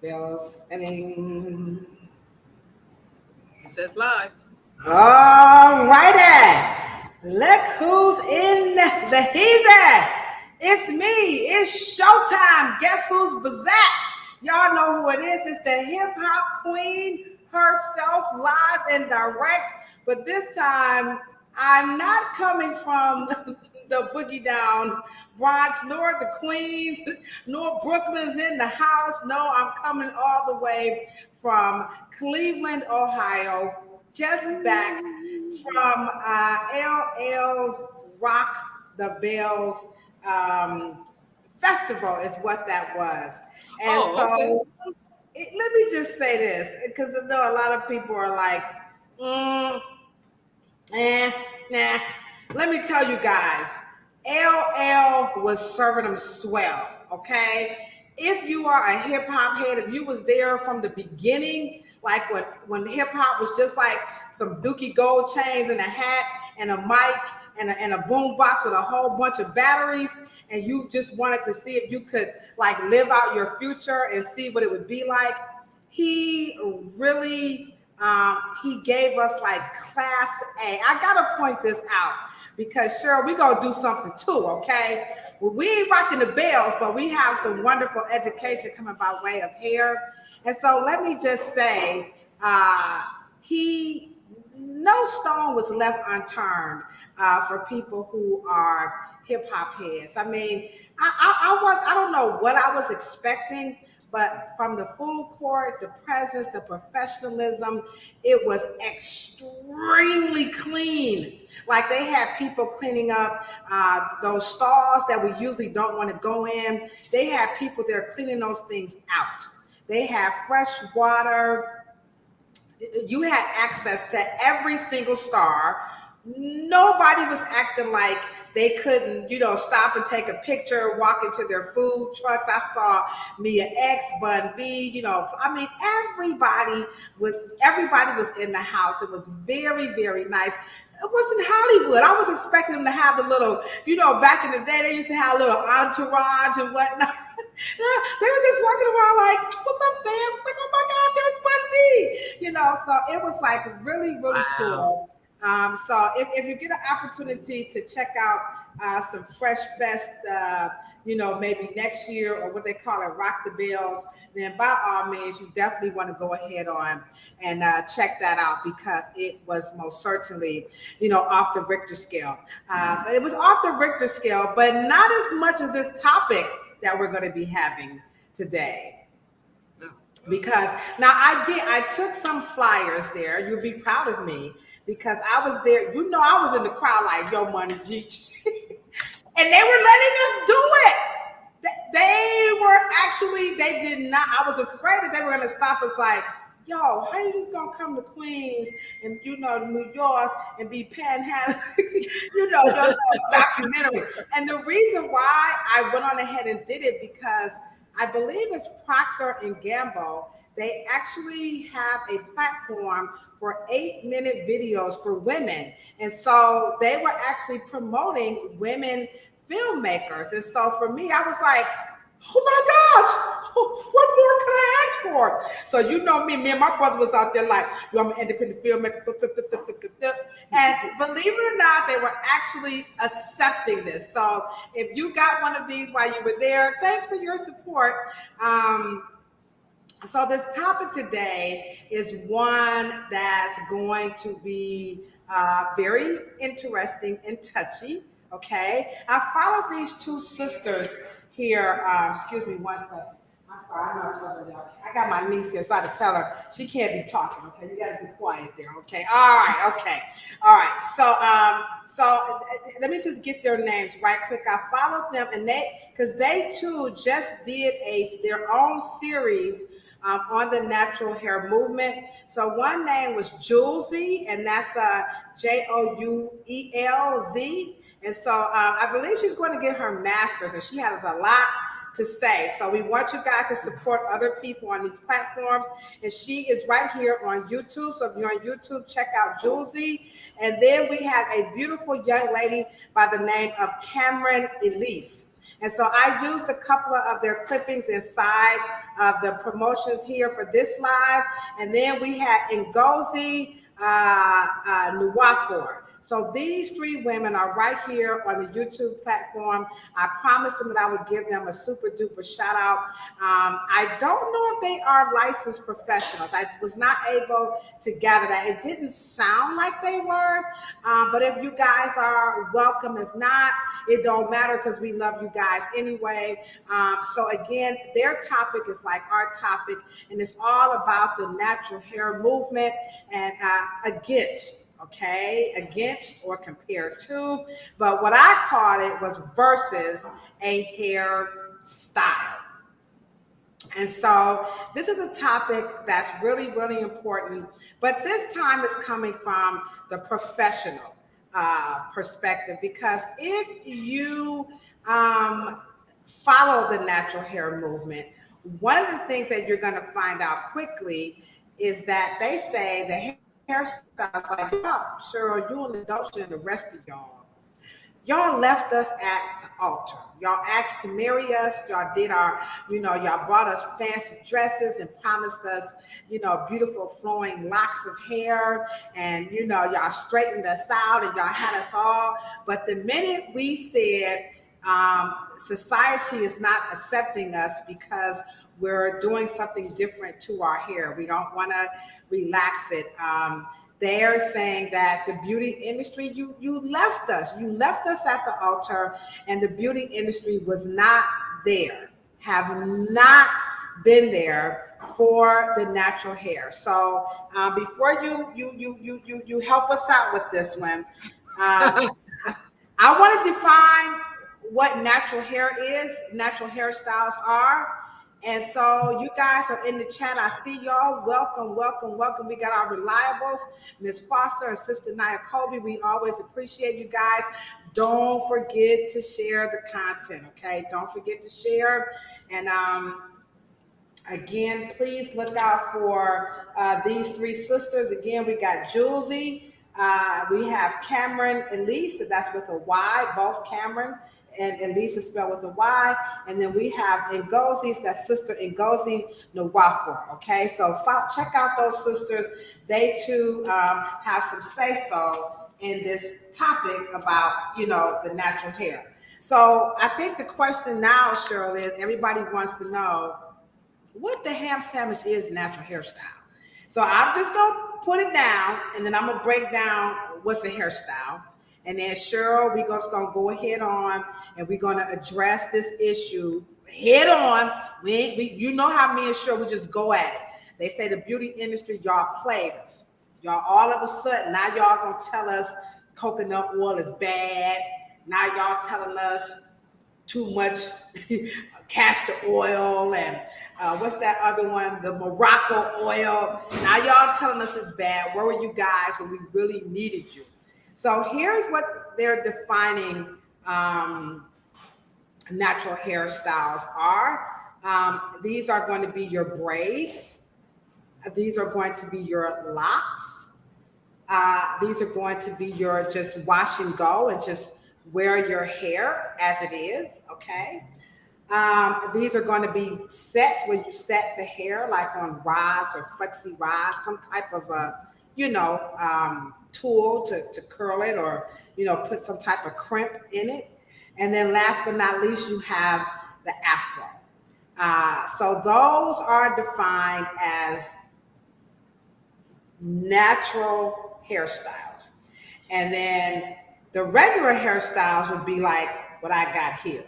Still spinning. It says live. All righty. Look who's in the heathen. It's me. It's showtime. Guess who's Bazak? Y'all know who it is. It's the hip hop queen herself, live and direct. But this time, I'm not coming from the boogie down Bronx, nor the Queens, nor Brooklyn's in the house. No, I'm coming all the way from Cleveland, Ohio, just back from LL's Rock the Bells festival is what that was. And Okay. let me just say this, because I know a lot of people are like, mm, nah. Let me tell you guys, LL was serving them swell, okay? If you are a hip hop head, if you was there from the beginning, like when hip hop was just like some Dookie gold chains and a hat and a mic and a boom box with a whole bunch of batteries, and you just wanted to see if you could like live out your future and see what it would be like, he really he gave us like class A. I gotta point this out because Cheryl, we gonna do something too, okay? Well, we ain't rocking the bells, but we have some wonderful education coming by way of hair. And so let me just say, he no stone was left unturned for people who are hip hop heads. I mean, I don't know what I was expecting, but from the food court, the presence, the professionalism, it was extremely clean. Like they had people cleaning up those stalls that we usually don't want to go in. They had people there cleaning those things out. They had fresh water. You had access to every single star. Nobody was acting like they couldn't, stop and take a picture, walk into their food trucks. I saw Mia X, Bun B, I mean, everybody was in the house. It was very, very nice. It wasn't Hollywood. I was expecting them to have the little, back in the day, they used to have a little entourage and whatnot. They were just walking around like, what's up, fam? Like, oh my God, there's Bun B. So it was like really, really cool. So if you get an opportunity to check out some Fresh Fest, maybe next year or what they call it, Rock the Bells, then by all means, you definitely want to go ahead on and check that out because it was most certainly, off the Richter scale. It was off the Richter scale, but not as much as this topic that we're going to be having today. Because now I took some flyers there. You'll be proud of me because I was there. I was in the crowd like, yo, Money G. And they were letting us do it. They did not. I was afraid that they were going to stop us like, yo, how you just going to come to Queens and, New York and be panhandling, your documentary. And the reason why I went on ahead and did it because I believe it's Procter and Gamble. They actually have a platform for 8-minute videos for women. And so they were actually promoting women filmmakers. And so for me, I was like, oh my gosh, what more could I ask for? So me and my brother was out there like, I'm an independent filmmaker. And believe it or not, they were actually accepting this. So if you got one of these while you were there, thanks for your support. So this topic today is one that's going to be very interesting and touchy. Okay, I followed these two sisters here. Excuse me one second. I'm sorry, I'm not telling y'all. I got my niece here, so I had to tell her she can't be talking. Okay, you got to be quiet there. Okay, all right, okay, all right. So let me just get their names right quick. I followed them, and because they too just did their own series on the natural hair movement. So one name was Julesy, and that's Joulez. And so I believe she's going to get her master's, and she has a lot to say. So we want you guys to support other people on these platforms. And she is right here on YouTube. So if you're on YouTube, check out Julesy. And then we have a beautiful young lady by the name of Cameron Elise. And so I used a couple of their clippings inside of the promotions here for this live. And then we had Ngozi Nwafor. So these three women are right here on the YouTube platform. I promised them that I would give them a super duper shout out. I don't know if they are licensed professionals. I was not able to gather that. It didn't sound like they were, but if you guys are, welcome. If not, it don't matter because we love you guys anyway. So again, their topic is like our topic, and it's all about the natural hair movement and against or compared to, but what I called it was versus a hairstyle. And so this is a topic that's really, really important, but this time is coming from the professional perspective, because if you follow the natural hair movement, one of the things that you're going to find out quickly is that they say the hairstyles like Cheryl, you and Ladosha and the rest of y'all left us at the altar. Y'all asked to marry us. Y'all did our, y'all brought us fancy dresses and promised us, beautiful flowing locks of hair. And, y'all straightened us out and y'all had us all. But the minute we said society is not accepting us because we're doing something different to our hair, we don't want to relax it. They're saying that the beauty industry, you left us. You left us at the altar, and the beauty industry was not there, have not been there for the natural hair. So before you help us out with this one, I want to define what natural hair is, natural hairstyles are. And so you guys are in the chat. I see y'all. Welcome, welcome, welcome. We got our reliables, Miss Foster and Sister Nia Colby. We always appreciate you guys. Don't forget to share the content, okay? Don't forget to share. And again, please look out for these three sisters. Again, we got Julesy. We have Cameron Elise, that's with a Y, both Cameron and Elise is spelled with a Y. And then we have Ngozi's, that's Sister Ngozi Nwafor. Okay, so check out those sisters. They too have some say-so in this topic about, the natural hair. So I think the question now, Cheryl, is everybody wants to know what the ham sandwich is natural hairstyle. So I'm just going to put it down, and then I'm going to break down what's a hairstyle. And then Cheryl, we're just going to go ahead on, and we're going to address this issue head on. You know how me and Cheryl, we just go at it. They say the beauty industry, y'all played us. Y'all all of a sudden, now y'all going to tell us coconut oil is bad. Now y'all telling us too much castor oil and what's that other one? The Morocco oil. Now y'all telling us it's bad. Where were you guys when we really needed you? So here's what they're defining natural hairstyles are. These are going to be your braids. These are going to be your locks. These are going to be your just wash and go and just wear your hair as it is, okay? These are going to be sets where you set the hair like on rods or flexi rods, some type of a, tool to curl it or, put some type of crimp in it. And then last but not least, you have the Afro. So those are defined as natural hairstyles. And then the regular hairstyles would be like what I got here.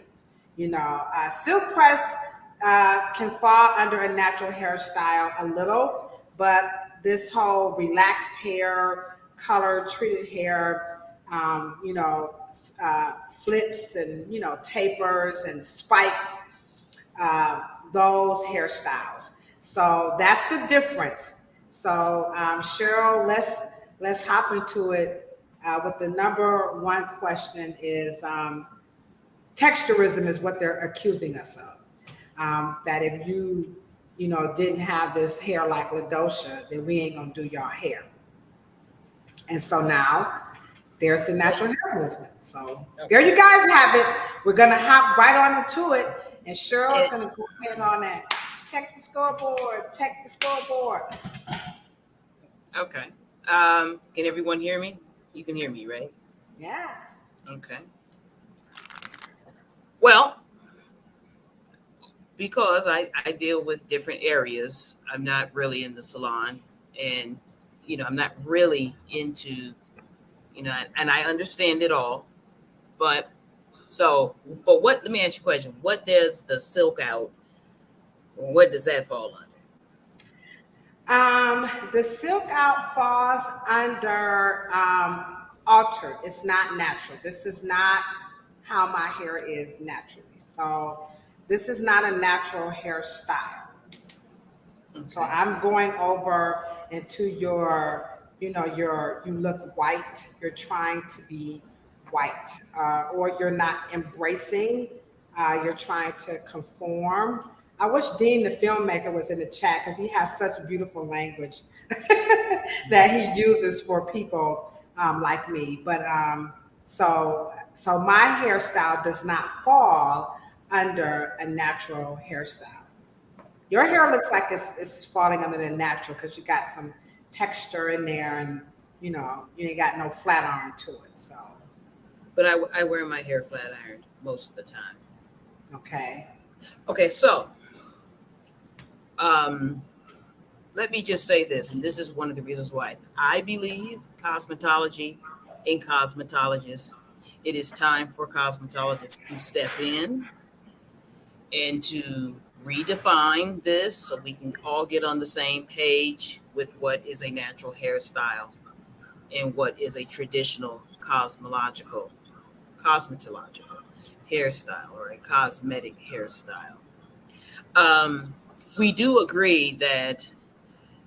Silk press can fall under a natural hairstyle a little, but this whole relaxed hair, color treated hair, flips and, tapers and spikes, those hairstyles. So that's the difference. So Cheryl, let's hop into it with the number one question is texturism is what they're accusing us of. That if you didn't have this hair like Ladosha, then we ain't gonna do your hair. And so now There's the natural hair movement. So there you guys have it. We're gonna hop right on into it, and Cheryl's gonna go ahead on that. Check the scoreboard. Check the scoreboard. Okay. Can everyone hear me? You can hear me, right? Yeah. Okay. Well, because I deal with different areas, I'm not really in the salon, and I'm not really into, and I understand it all, but let me ask you a question. What does the silk out, what does that fall under? The silk out falls under altered. It's not natural. This is not how my hair is naturally. So this is not a natural hairstyle. Okay. So I'm going over into you look white. You're trying to be white, or you're not embracing. You're trying to conform. I wish Dean, the filmmaker, was in the chat because he has such beautiful language that he uses for people like me. But so my hairstyle does not fall under a natural hairstyle. Your hair looks like it's falling under the natural because you got some texture in there, and you ain't got no flat iron to it. So, but I wear my hair flat ironed most of the time. Okay. Okay, so let me just say this, and this is one of the reasons why I believe cosmetology and cosmetologists. It is time for cosmetologists to step in and to redefine this so we can all get on the same page with what is a natural hairstyle and what is a traditional cosmetological hairstyle or a cosmetic hairstyle. We do agree that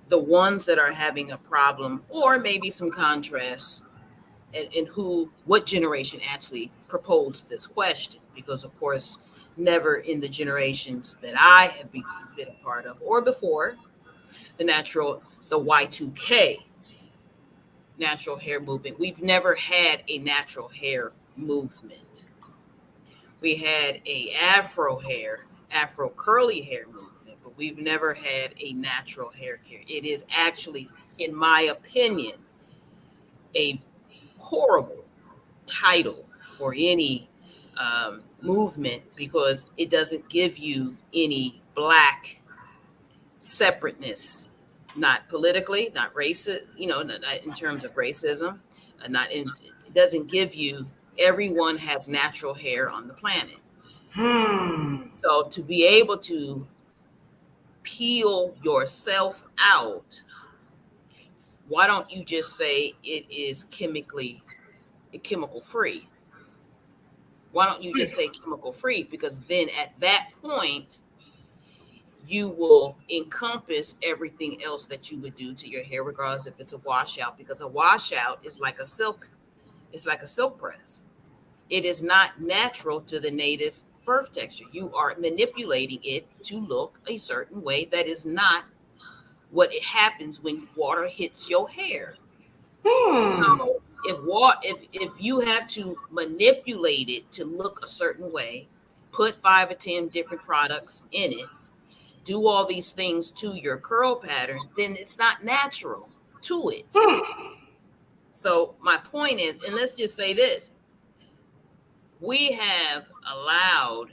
the ones that are having a problem, or maybe some contrast in what generation actually proposed this question, because of course, never in the generations that I have been a part of or before, the Y2K natural hair movement, we've never had a natural hair movement. We had a Afro curly hair movement, but we've never had a natural hair care. It is actually, in my opinion, a horrible title for any movement because it doesn't give you any Black separateness, not politically, not racist, not in terms of racism, it doesn't give you everyone has natural hair on the planet. So to be able to peel yourself out, why don't you just say it is chemical free? Why don't you just say chemical free? Because then at that point, you will encompass everything else that you would do to your hair, regardless if it's a washout, because a washout is like a silk press. It is not natural to the native birth texture. You are manipulating it to look a certain way that is not what it happens when water hits your hair. So if you have to manipulate it to look a certain way, put 5 or 10 different products in it, do all these things to your curl pattern, then it's not natural to it. So my point is, and let's just say this, we have allowed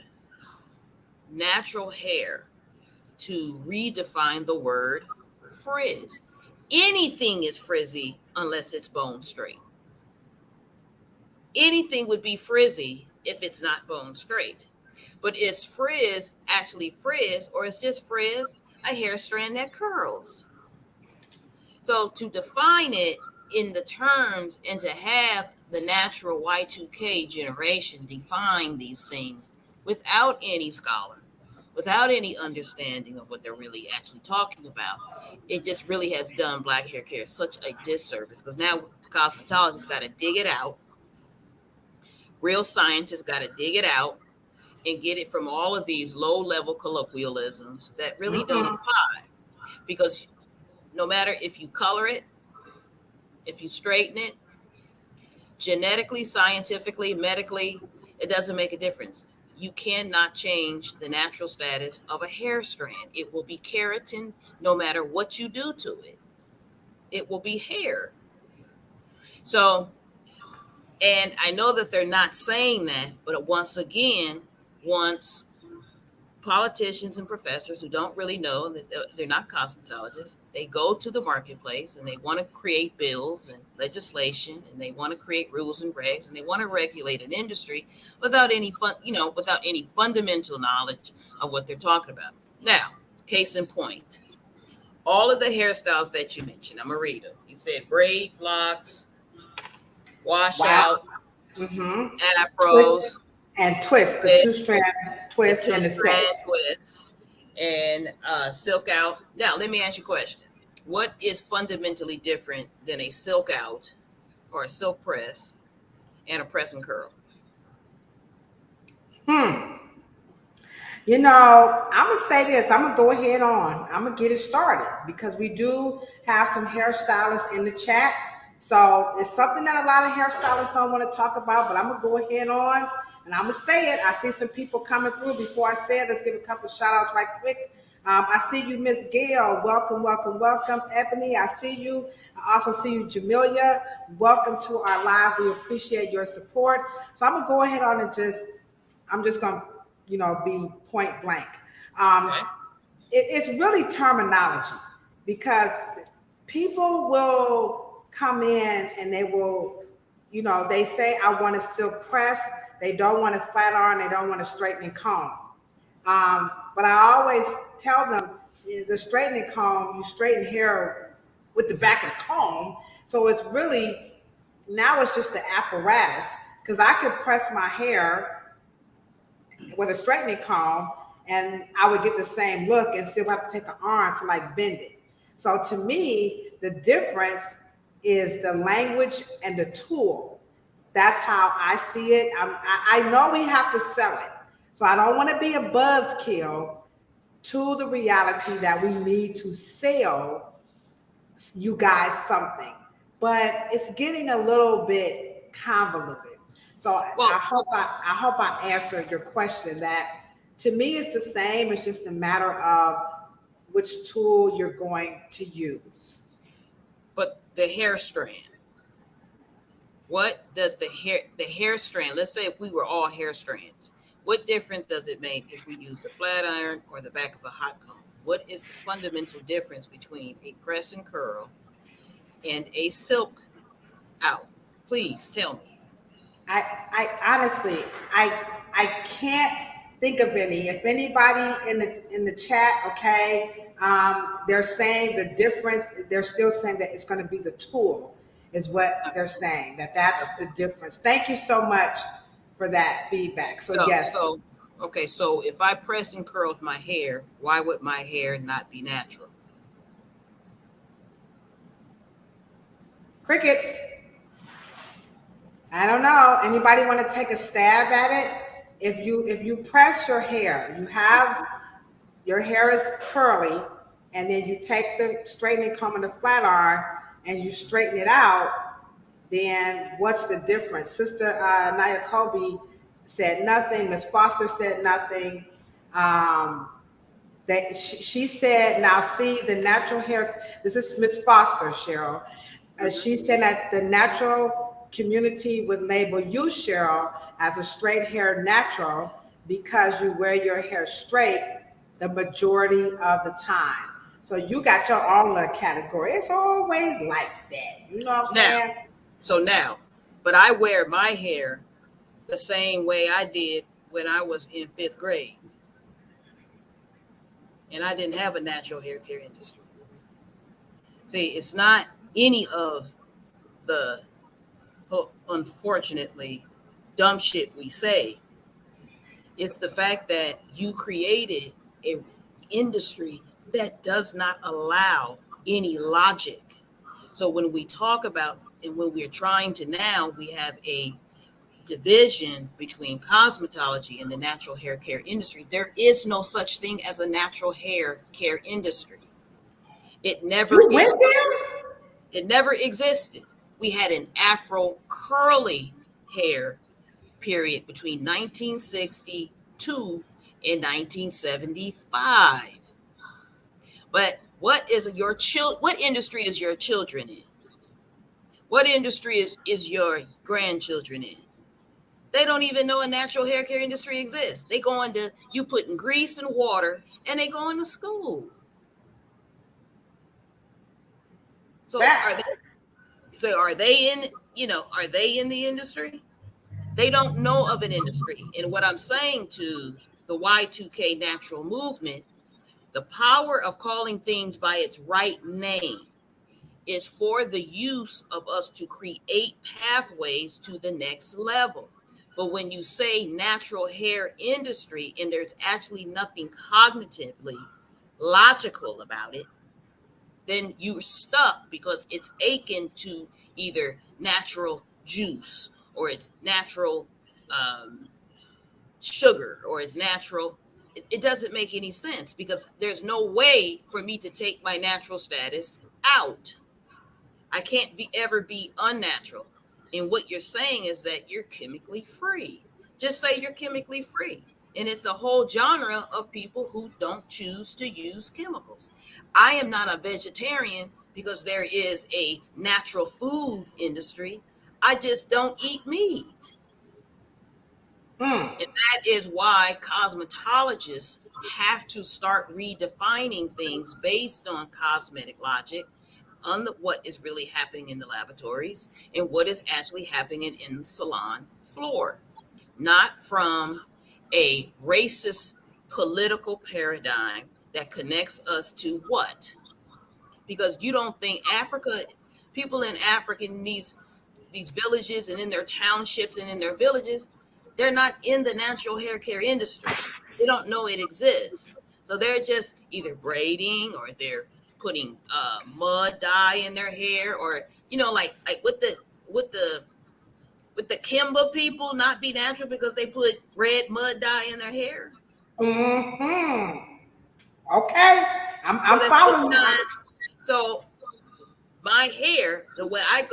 natural hair to redefine the word frizz. Anything is frizzy unless it's bone straight. Anything would be frizzy if it's not bone straight. But is frizz actually frizz, or is just frizz a hair strand that curls? So to define it in the terms and to have the natural Y2K generation define these things without any scholar, without any understanding of what they're really actually talking about, it just really has done Black hair care such a disservice, because now cosmetologists got to dig it out. Real scientists got to dig it out and get it from all of these low-level colloquialisms that really don't apply. Because no matter if you color it, if you straighten it, Genetically, scientifically, medically, it doesn't make a difference. You cannot change the natural status of a hair strand. It will be keratin no matter what you do to it. It will be hair. So, and I know that they're not saying that, but once again, once politicians and professors who don't really know that they're not cosmetologists, they go to the marketplace and they want to create bills and legislation, and they want to create rules and regs, and they want to regulate an industry without any without any fundamental knowledge of what they're talking about. Now, case in point, all of the hairstyles that you mentioned, I'm gonna read them. You said braids, locks, washout, afros, and twist, the two-strand twist and the two-strand sets. twist, and silk out. Now, let me ask you a question. What is fundamentally different than a silk out or a silk press and a press and curl? You know, I'm gonna say this. I'm gonna go ahead on. I'm gonna get it started because we do have some hairstylists in the chat. So it's something that a lot of hairstylists don't want to talk about, but I'm gonna go ahead on and I'm gonna say it. I see some people coming through. Before I say it, let's give a couple shout outs right quick. I see you, Miss Gail. Welcome, welcome, welcome. Ebony, I see you. I also see you, Jamelia. Welcome to our live. We appreciate your support. So I'm gonna go ahead on and I'm just gonna, be point blank. Okay. It's really terminology because people will come in and they will, they say, I want a silk press. They don't want a flat iron. They don't want a straightening comb. But I always tell them the straightening comb, you straighten hair with the back of the comb. So it's really, now it's just the apparatus because I could press my hair with a straightening comb and I would get the same look and still have to take an arm to like bend it. So to me, the difference is the language and the tool. That's how I see it. I know we have to sell it. So I don't want to be a buzzkill to the reality that we need to sell you guys something. But it's getting a little bit convoluted. So I hope I answered your question. That to me is the same. It's just a matter of which tool you're going to use. But the hair strand. What does the hair strand? Let's say if we were all hair strands, what difference does it make if we use the flat iron or the back of a hot comb? What is the fundamental difference between a press and curl and a silk out? Please tell me. I honestly, I can't think of any. If anybody in the chat, okay, they're saying the difference. They're still saying that it's going to be the tool, is what they're saying. That's the difference. Thank you so much for that feedback. So yes. So if I press and curl my hair, why would my hair not be natural? Crickets. I don't know. Anybody want to take a stab at it? If you press your hair, your hair is curly, and then you take the straightening comb and the flat iron and you straighten it out, then what's the difference? Sister Naya Kobe said nothing. Miss Foster said nothing. She said, now see the natural hair. This is Miss Foster, Cheryl. She said that the natural community would label you, Cheryl, as a straight hair natural because you wear your hair straight the majority of the time. So you got your own little category. It's always like that. You know what I'm saying? But I wear my hair the same way I did when I was in 5th grade. And I didn't have a natural hair care industry. See, it's not any of the unfortunately dumb shit we say. It's the fact that you created an industry that does not allow any logic. So when we talk about, and when we're trying to now, we have a division between cosmetology and the natural hair care industry. There is no such thing as a natural hair care industry. It never went there? It never existed. We had an Afro curly hair period between 1962 and 1975. But what industry is your children in? What industry is your grandchildren in? They don't even know a natural hair care industry exists. They go into you putting grease and water and they go into school. So are they in, are they in the industry? They don't know of an industry. And what I'm saying to the Y2K natural movement, the power of calling things by its right name is for the use of us to create pathways to the next level. But when you say natural hair industry and there's actually nothing cognitively logical about it, then you're stuck because it's akin to either natural juice or it's natural sugar or it's natural. It doesn't make any sense because there's no way for me to take my natural status out. I can't ever be unnatural. And what you're saying is that you're chemically free. Just say you're chemically free. And it's a whole genre of people who don't choose to use chemicals. I am not a vegetarian because there is a natural food industry. I just don't eat meat. And that is why cosmetologists have to start redefining things based on cosmetic logic, on what is really happening in the laboratories and what is actually happening in the salon floor, not from a racist political paradigm that connects us to what? Because you don't think people in Africa, in these villages and in their townships and in their villages, they're not in the natural hair care industry. They don't know it exists. So they're just either braiding or they're putting mud dye in their hair, or like with the Kimba people not be natural because they put red mud dye in their hair. Okay, I'm following you. So my hair, the way I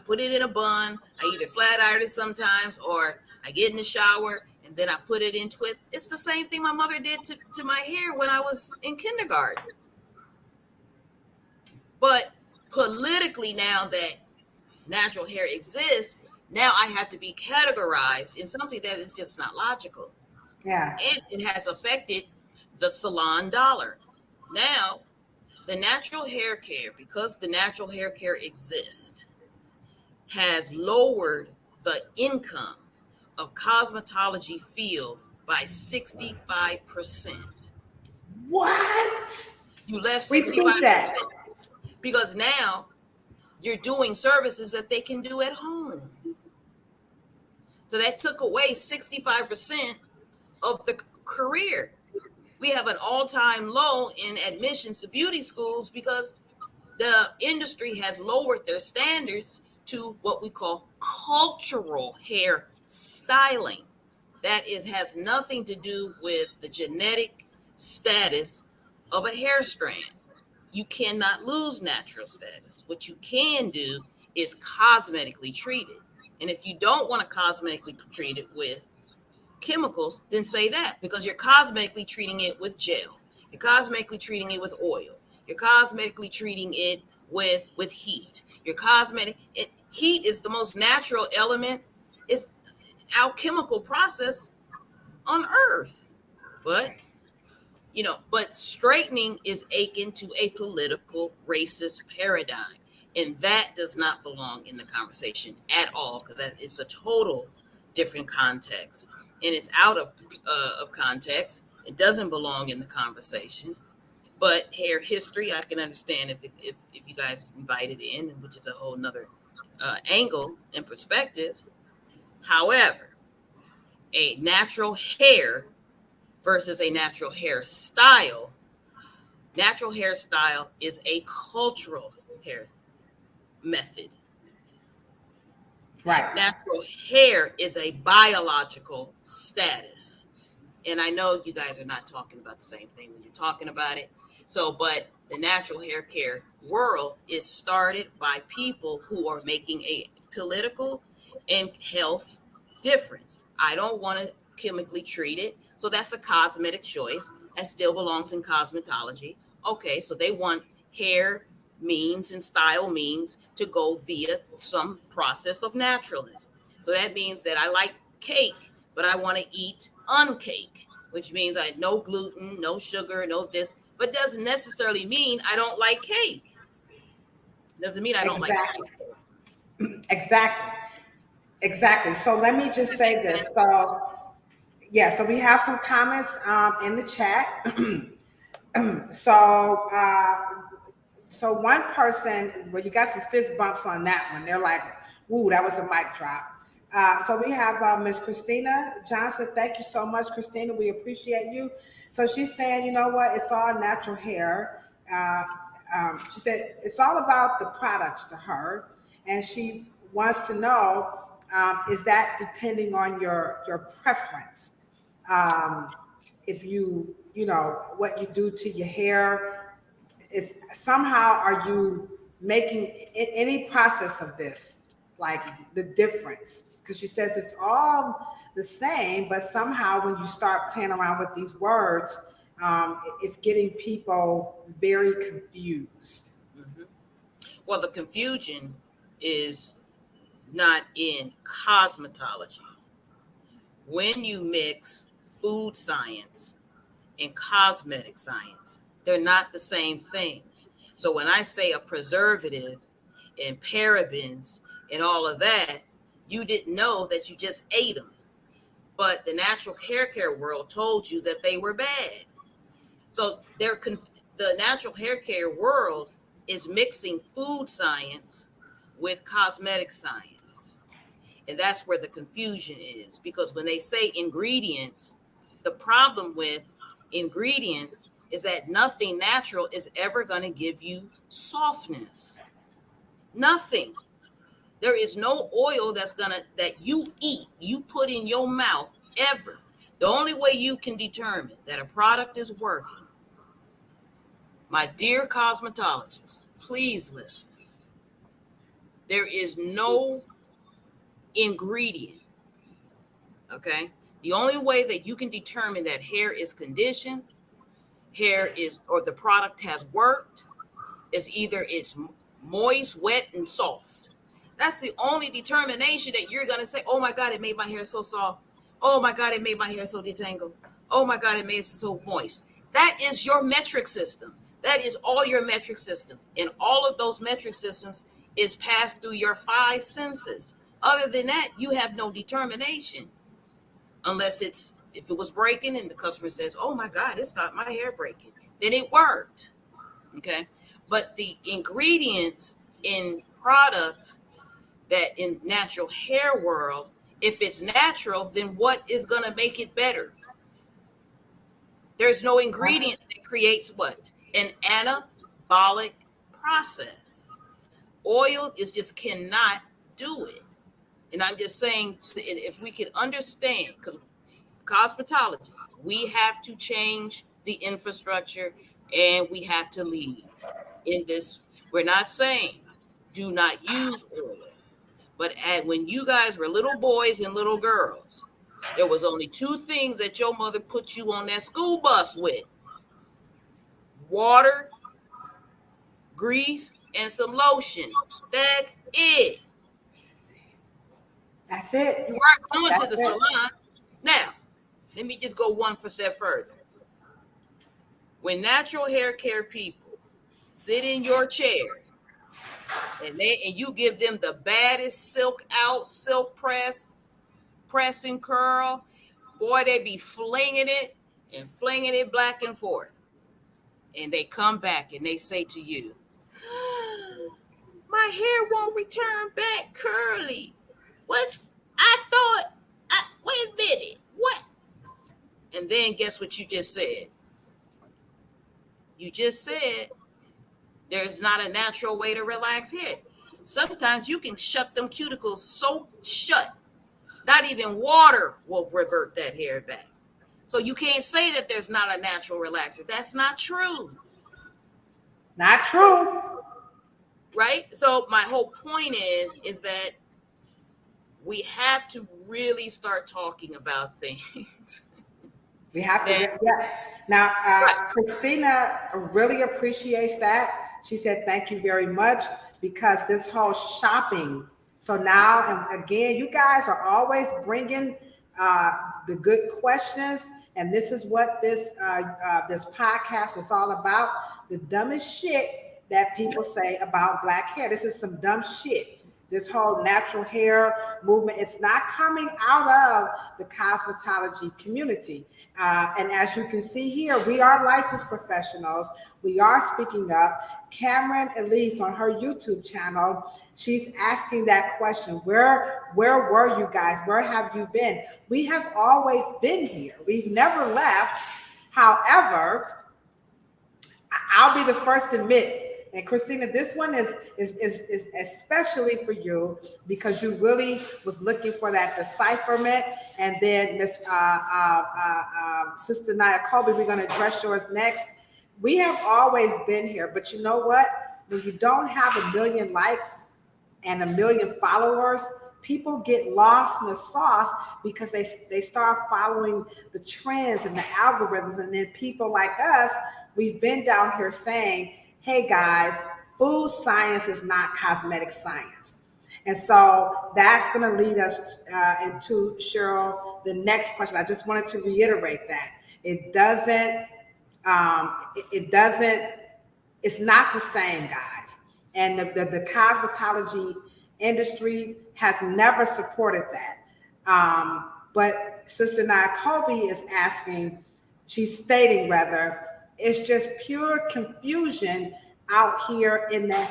put it in a bun. I either flat iron it sometimes, or I get in the shower and then I put it in twist. It's the same thing my mother did to my hair when I was in kindergarten. But politically, now that natural hair exists, now I have to be categorized in something that is just not logical. Yeah. And it has affected the salon dollar. Now, the natural hair care, because the natural hair care exists, has lowered the income of cosmetology field by 65%. What? You left Repeat 65% that. because now you're doing services that they can do at home. So that took away 65% of the career. We have an all-time low in admissions to beauty schools because the industry has lowered their standards to what we call cultural hair styling. That has nothing to do with the genetic status of a hair strand. You cannot lose natural status. What you can do is cosmetically treat it. And if you don't want to cosmetically treat it with chemicals, then say that, because you're cosmetically treating it with gel. You're cosmetically treating it with oil. You're cosmetically treating it with heat. Heat is the most natural element. It's alchemical process on earth. But straightening is akin to a political racist paradigm. And that does not belong in the conversation at all, because that is a total different context. And it's out of context. It doesn't belong in the conversation. But hair history, I can understand if you guys invite it in, which is a whole nother angle and perspective. However, a natural hair versus a natural hairstyle. Natural hairstyle is a cultural hair method. Right. Natural hair is a biological status. And I know you guys are not talking about the same thing when you're talking about it. So, but the natural hair care world is started by people who are making a political and health difference. I don't want to chemically treat it. So that's a cosmetic choice that still belongs in cosmetology. Okay, so they want hair means and style means to go via some process of naturalism. So that means that I like cake, but I want to eat uncake, which means I no gluten, no sugar, no this, but doesn't necessarily mean I don't like cake. Doesn't mean I don't like Exactly. sweet cake. Exactly. Exactly. So let me just That say makes this. sense. So yeah, so we have some comments in the chat. So so one person, well, you got some fist bumps on that one. They're like, "Woo, that was a mic drop." So we have Miss Christina Johnson. Thank you so much, Christina. We appreciate you. So she's saying, you know what? It's all natural hair. She said it's all about the products to her, and she wants to know, is that depending on your preference? Um, if you know what you do to your hair, is somehow are you making any process of this like the difference, because she says it's all the same, but somehow when you start playing around with these words, it's getting people very confused. Mhm. Well, the confusion is not in cosmetology. When you mix food science and cosmetic science, they're not the same thing. So when I say a preservative and parabens and all of that, you didn't know that you just ate them. But the natural hair care world told you that they were bad. So the natural hair care world is mixing food science with cosmetic science. And that's where the confusion is, because when they say ingredients, the problem with ingredients is that nothing natural is ever going to give you softness. Nothing. There is no oil that you eat, you put in your mouth ever. The only way you can determine that a product is working, my dear cosmetologist, please listen. There is no ingredient, okay? The only way that you can determine that hair is conditioned, hair is, or the product has worked, is either it's moist, wet, and soft. That's the only determination that you're going to say, oh my God, it made my hair so soft. Oh my God, it made my hair so detangled. Oh my God, it made it so moist. That is your metric system. That is all your metric system. And all of those metric systems is passed through your five senses. Other than that, you have no determination unless if it was breaking and the customer says, oh my God, it stopped my hair breaking, then it worked. Okay. But the ingredients in product that in natural hair world, if it's natural, then what is going to make it better? There's no ingredient that creates what? An anabolic process. Oil is just cannot do it. And I'm just saying, if we could understand, because cosmetologists, we have to change the infrastructure and we have to lead in this. We're not saying do not use oil, but when you guys were little boys and little girls, there was only two things that your mother put you on that school bus with: water, grease, and some lotion. That's it. That's it. You weren't going to That's the it. salon. Now, let me just go one step further. When natural hair care people sit in your chair and you give them the baddest silk out, silk press and curl, boy, they be flinging it back and forth. And they come back and they say to you, my hair won't return back curly. What? I thought, wait a minute, what? And then guess what you just said? You just said there's not a natural way to relax hair. Sometimes you can shut them cuticles so shut, not even water will revert that hair back. So you can't say that there's not a natural relaxer. That's not true. Not So, true. right? So my whole point is that we have to really start talking about things We have to, that, yeah. Now, right. Christina really appreciates that. She said, thank you very much, because this whole shopping. So now, and again, you guys are always bringing uh, the good questions. And this is what this podcast is all about. The dumbest shit that people say about black hair. This is some dumb shit. This whole natural hair movement, it's not coming out of the cosmetology community. And as you can see here, we are licensed professionals. We are speaking up. Cameron Elise on her YouTube channel, she's asking that question. Where were you guys? Where have you been? We have always been here. We've never left. However, I'll be the first to admit, and Christina, this one is especially for you, because you really was looking for that decipherment. And then Miss Sister Nia Colby, we're going to address yours next. We have always been here, but you know what? When you don't have a million likes and a million followers, people get lost in the sauce, because they start following the trends and the algorithms. And then people like us, we've been down here saying, hey guys, food science is not cosmetic science. And so that's going to lead us into, Cheryl, the next question. I just wanted to reiterate that it doesn't, it's not the same, guys. And the cosmetology industry has never supported that. But Sister Nyakobi is asking, she's stating rather, it's just pure confusion out here in the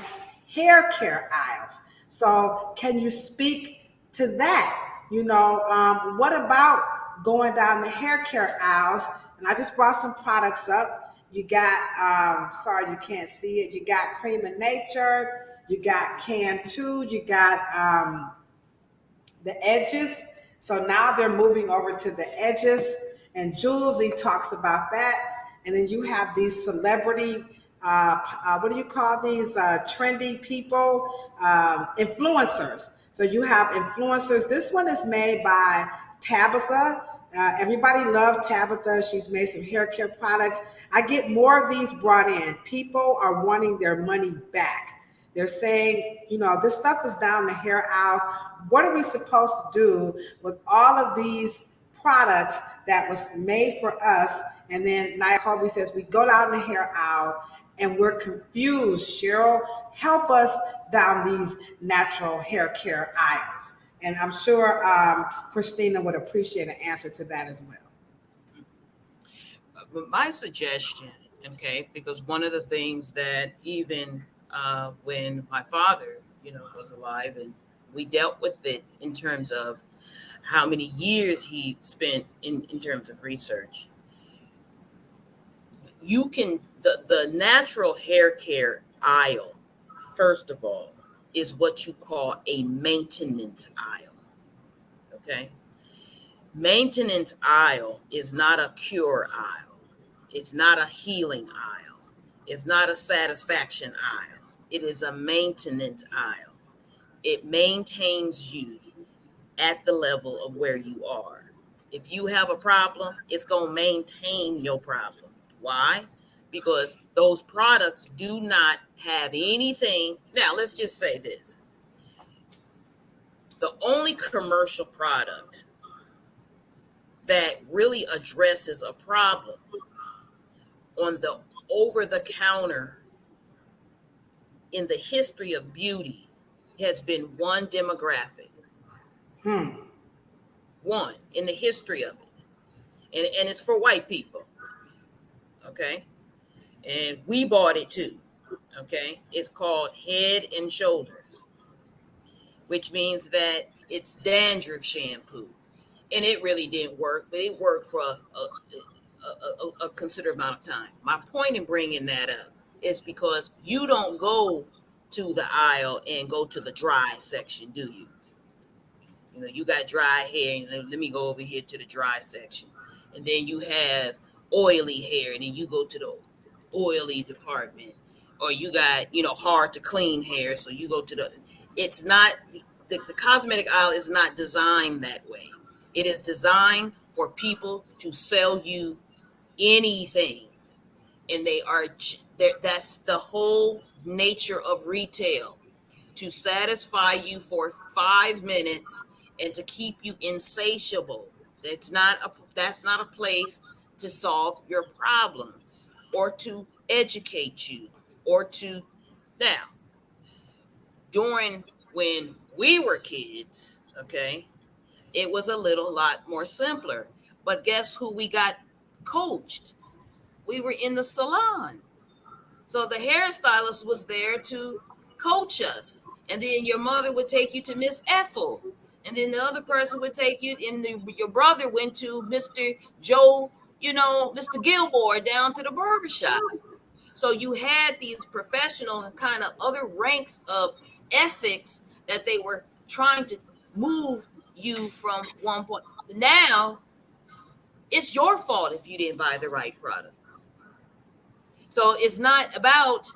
hair care aisles. So can you speak to that? What about going down the hair care aisles? And I just brought some products up. You got, sorry, you can't see it. You got Cream of Nature. You got Can2. You got the edges. So now they're moving over to the edges. And Julesy talks about that. And then you have these celebrity, what do you call these trendy people? Influencers. So you have influencers. This one is made by Tabitha. Everybody loved Tabitha. She's made some hair care products. I get more of these brought in. People are wanting their money back. They're saying, this stuff is down the hair aisles. What are we supposed to do with all of these products that was made for us? And then Nia Colby says, we go down the hair aisle and we're confused. Cheryl, help us down these natural hair care aisles. And I'm sure Christina would appreciate an answer to that as well. My suggestion, okay, because one of the things that even when my father, was alive, and we dealt with it in terms of how many years he spent in terms of research. The natural hair care aisle, first of all, is what you call a maintenance aisle. Okay. Maintenance aisle is not a cure aisle. It's not a healing aisle. It's not a satisfaction aisle. It is a maintenance aisle. It maintains you at the level of where you are. If you have a problem, it's going to maintain your problem. Why? Because those products do not have anything. Now, let's just say this. The only commercial product that really addresses a problem on the over-the-counter in the history of beauty has been one demographic. One in the history of it. And it's for white people. Okay? And we bought it too. Okay? It's called Head and Shoulders, which means that it's dandruff shampoo. And it really didn't work, but it worked for a considerable amount of time. My point in bringing that up is because you don't go to the aisle and go to the dry section, do you? You got dry hair, let me go over here to the dry section. And then you have oily hair, and then you go to the oily department. or you got, hard to clean hair, so you go to it's not, the cosmetic aisle is not designed that way. It is designed for people to sell you anything. And that's the whole nature of retail, to satisfy you for 5 minutes and to keep you insatiable. That's not a place to solve your problems or to educate you or to now. During when we were kids, okay, it was a little lot more simpler. But guess who we got coached? We were in the salon. So the hairstylist was there to coach us. And then your mother would take you to Miss Ethel. And then the other person would take you, and your brother went to Mr. Joe, Mr. Gilmore down to the barber shop. So you had these professional and kind of other ranks of ethics that they were trying to move you from one point. Now it's your fault if you didn't buy the right product. So it's not about,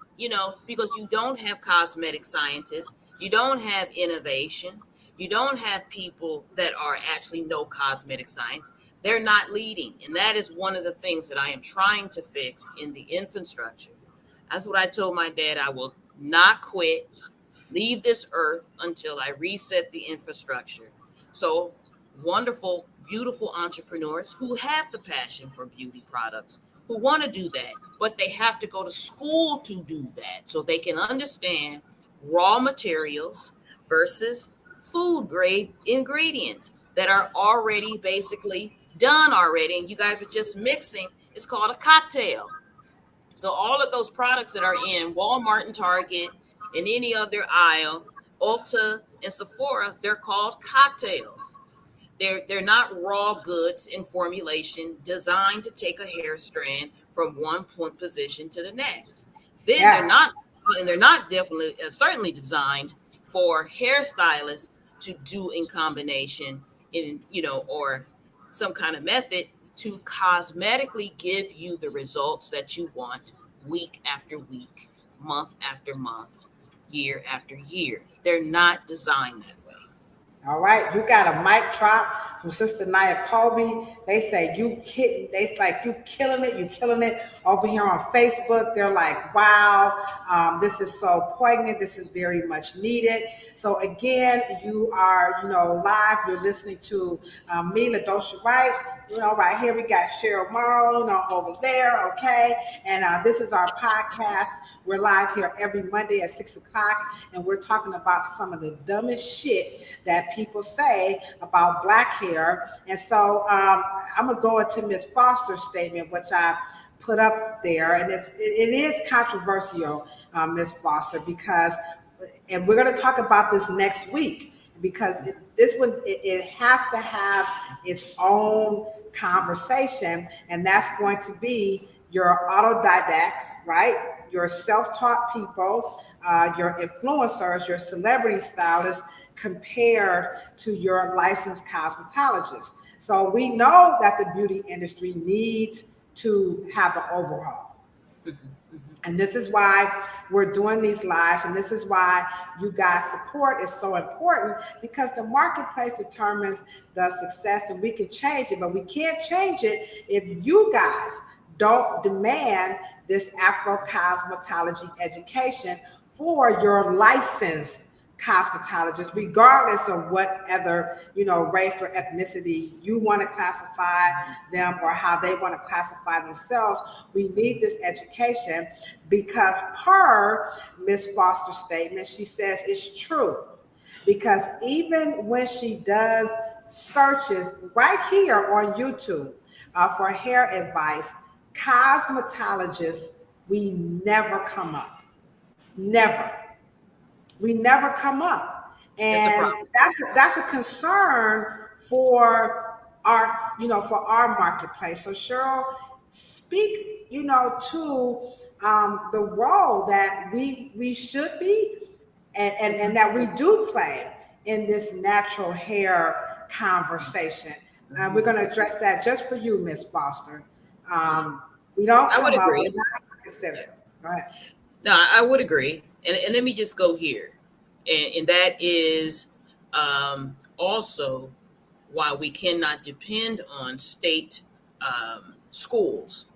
because you don't have cosmetic scientists, you don't have innovation, you don't have people that are actually know cosmetic science. They're not leading. And that is one of the things that I am trying to fix in the infrastructure. That's what I told my dad. I will not quit, leave this earth until I reset the infrastructure. So wonderful, beautiful entrepreneurs who have the passion for beauty products, who want to do that, but they have to go to school to do that so they can understand raw materials versus food grade ingredients that are already basically done already. And you guys are just mixing. It's called a cocktail. So all of those products that are in Walmart and Target and any other aisle, Ulta and Sephora, they're called cocktails. They're not raw goods in formulation designed to take a hair strand from one point position to the next. Then Yes. they're not definitely certainly designed for hairstylists to do in combination or some kind of method to cosmetically give you the results that you want week after week, month after month, year after year. They're not designed that way. All right, you got a mic drop from Sister Nia Colby. They say you hit. They like you killing it. You killing it over here on Facebook. They're like, wow, this is so poignant. This is very much needed. So again, you are live. You're listening to me, Ladosha Wright. Right here we got Cheryl Morrow. Over there. Okay, and this is our podcast. We're live here every Monday at 6 o'clock, and we're talking about some of the dumbest shit that people say about black hair. And so I'm gonna go into Miss Foster's statement, which I put up there, and it is controversial, Miss Foster, because, and we're gonna talk about this next week because this one it has to have its own conversation, and that's going to be your autodidacts, right? Your self-taught people, your influencers, your celebrity stylists, compared to your licensed cosmetologist. So we know that the beauty industry needs to have an overhaul. And this is why we're doing these lives, and this is why you guys' support is so important, because the marketplace determines the success, and we can change it, but we can't change it if you guys don't demand this Afro cosmetology education for your licensed cosmetologists, regardless of what other race or ethnicity you want to classify them or how they want to classify themselves. We need this education because per Miss Foster's statement, she says it's true, because even when she does searches right here on YouTube for hair advice, cosmetologists, we never come up. Never. We never come up, It's a and problem. that's a concern for our for our marketplace. So Cheryl, speak to the role that we should be and that we do play in this natural hair conversation. We're going to address that just for you, Miss Foster. We don't I would come up. We're agree. not considered. Go ahead. No, I would agree. And let me just go here. And that is also why we cannot depend on state schools,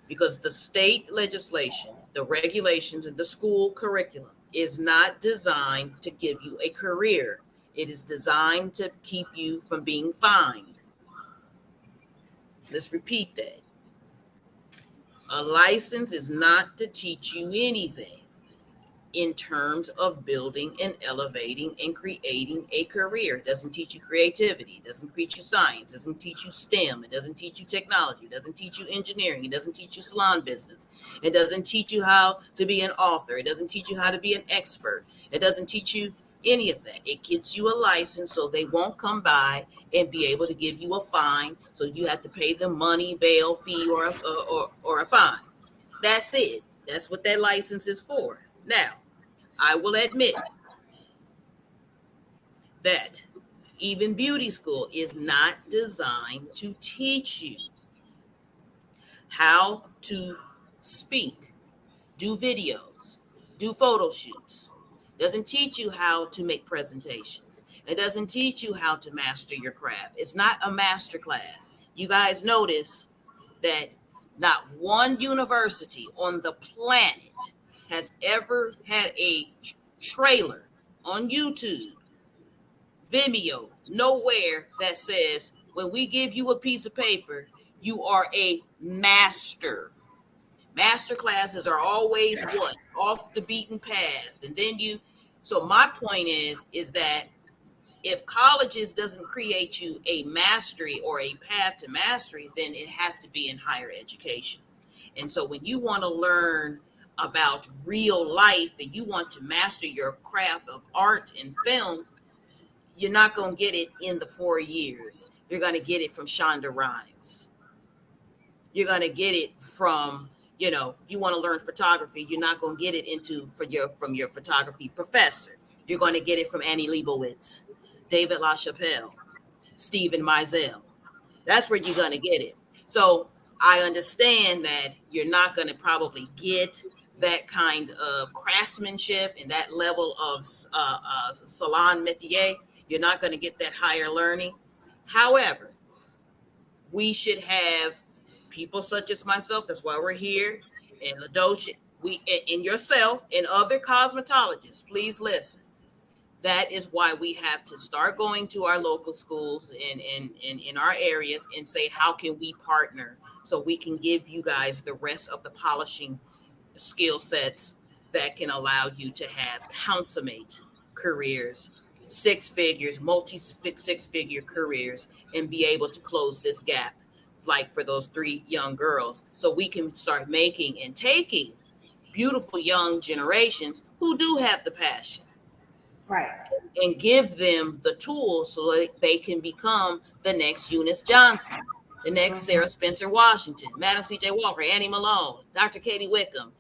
because the state legislation, the regulations, and the school curriculum is not designed to give you a career. It is designed to keep you from being fined. Let's repeat that. A license is not to teach you anything in terms of building and elevating and creating a career. It doesn't teach you creativity. It doesn't teach you science. It doesn't teach you STEM. It doesn't teach you technology. It doesn't teach you engineering. It doesn't teach you salon business. It doesn't teach you how to be an author. It doesn't teach you how to be an expert. It doesn't teach you any of that. It gets you a license so they won't come by and be able to give you a fine. So you have to pay them money, bail fee, or a fine. That's it. That's what that license is for. Now, I will admit that even beauty school is not designed to teach you how to speak, do videos, do photo shoots. It doesn't teach you how to make presentations. It doesn't teach you how to master your craft. It's not a master class. You guys notice that not one university on the planet has ever had a trailer on YouTube, Vimeo, nowhere that says when we give you a piece of paper, you are a master. Master classes are always what? Off the beaten path. And then so my point is that if colleges doesn't create you a mastery or a path to mastery, then it has to be in higher education. And so when you want to learn about real life and you want to master your craft of art and film, you're not going to get it in the 4 years. You're going to get it from Shonda Rhimes. You're going to get it from, if you want to learn photography, you're not going to get it from your photography professor. You're going to get it from Annie Leibovitz, David LaChapelle, Stephen Meisel. That's where you're going to get it. So I understand that you're not going to probably get that kind of craftsmanship and that level of salon métier. You're not going to get that higher learning. However, we should have people such as myself. That's why we're here. And Ladosha, and yourself and other cosmetologists, please listen. That is why we have to start going to our local schools and in our areas and say, how can we partner so we can give you guys the rest of the polishing skill sets that can allow you to have consummate careers, six figures, six figure careers, and be able to close this gap like for those three young girls, so we can start making and taking beautiful young generations who do have the passion, Right. and give them the tools so that they can become the next Eunice Johnson, the next Sarah Spencer Washington, Madam C.J. Walker, Annie Malone, Dr. Katie Wickham,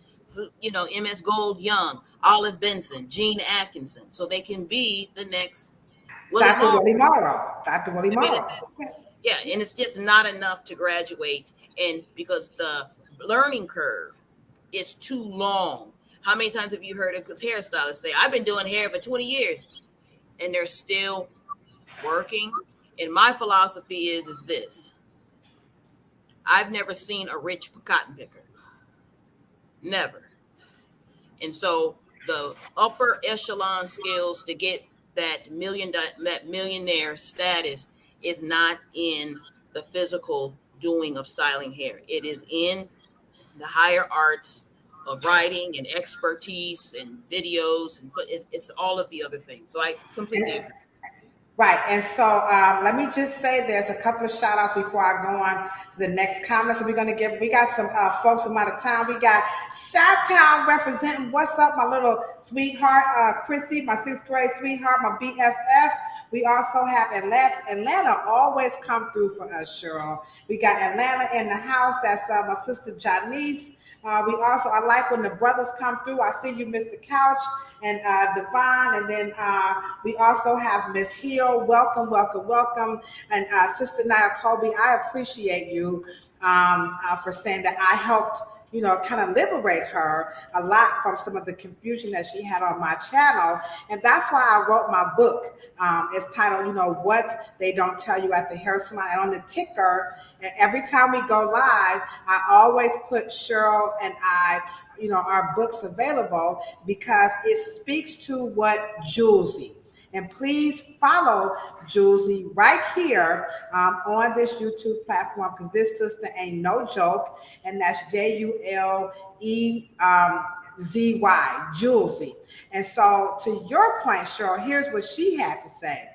M.S. Gold Young, Olive Benson, Gene Atkinson, so they can be the next Willie Dr. Morrow. Willie Morrow. Dr. Willie I mean, Morrow. yeah, and it's just not enough to graduate, and because the learning curve is too long. How many times have you heard a hairstylist say, I've been doing hair for 20 years, and they're still working? And my philosophy is this. I've never seen a rich cotton picker. Never. And so the upper echelon skills to get that millionaire status is not in the physical doing of styling hair. It is in the higher arts of writing and expertise and videos, and it's all of the other things. So I completely agree. Right. And so let me just say there's a couple of shout outs before I go on to the next comments that we're going to give. We got some folks from out of town. We got Chi-Town representing. What's up, my little sweetheart, Chrissy, my sixth grade sweetheart, my BFF. We also have Atlanta. Atlanta always come through for us, Cheryl. We got Atlanta in the house. That's my sister Janice. I like when the brothers come through. I see you, Mr. Couch and Devon. And then we also have Miss Hill. Welcome, welcome, welcome. And Sister Nia Colby, I appreciate you for saying that I helped kind of liberate her a lot from some of the confusion that she had on my channel. And that's why I wrote my book. It's titled, What They Don't Tell You at the Hair Salon. And on the ticker, and every time we go live, I always put Cheryl and I, our books available, because it speaks to what Julesy. And please follow Julesy right here on this YouTube platform, because this sister ain't no joke. And that's Julezzy, Julesy. And so, to your point, Cheryl, here's what she had to say,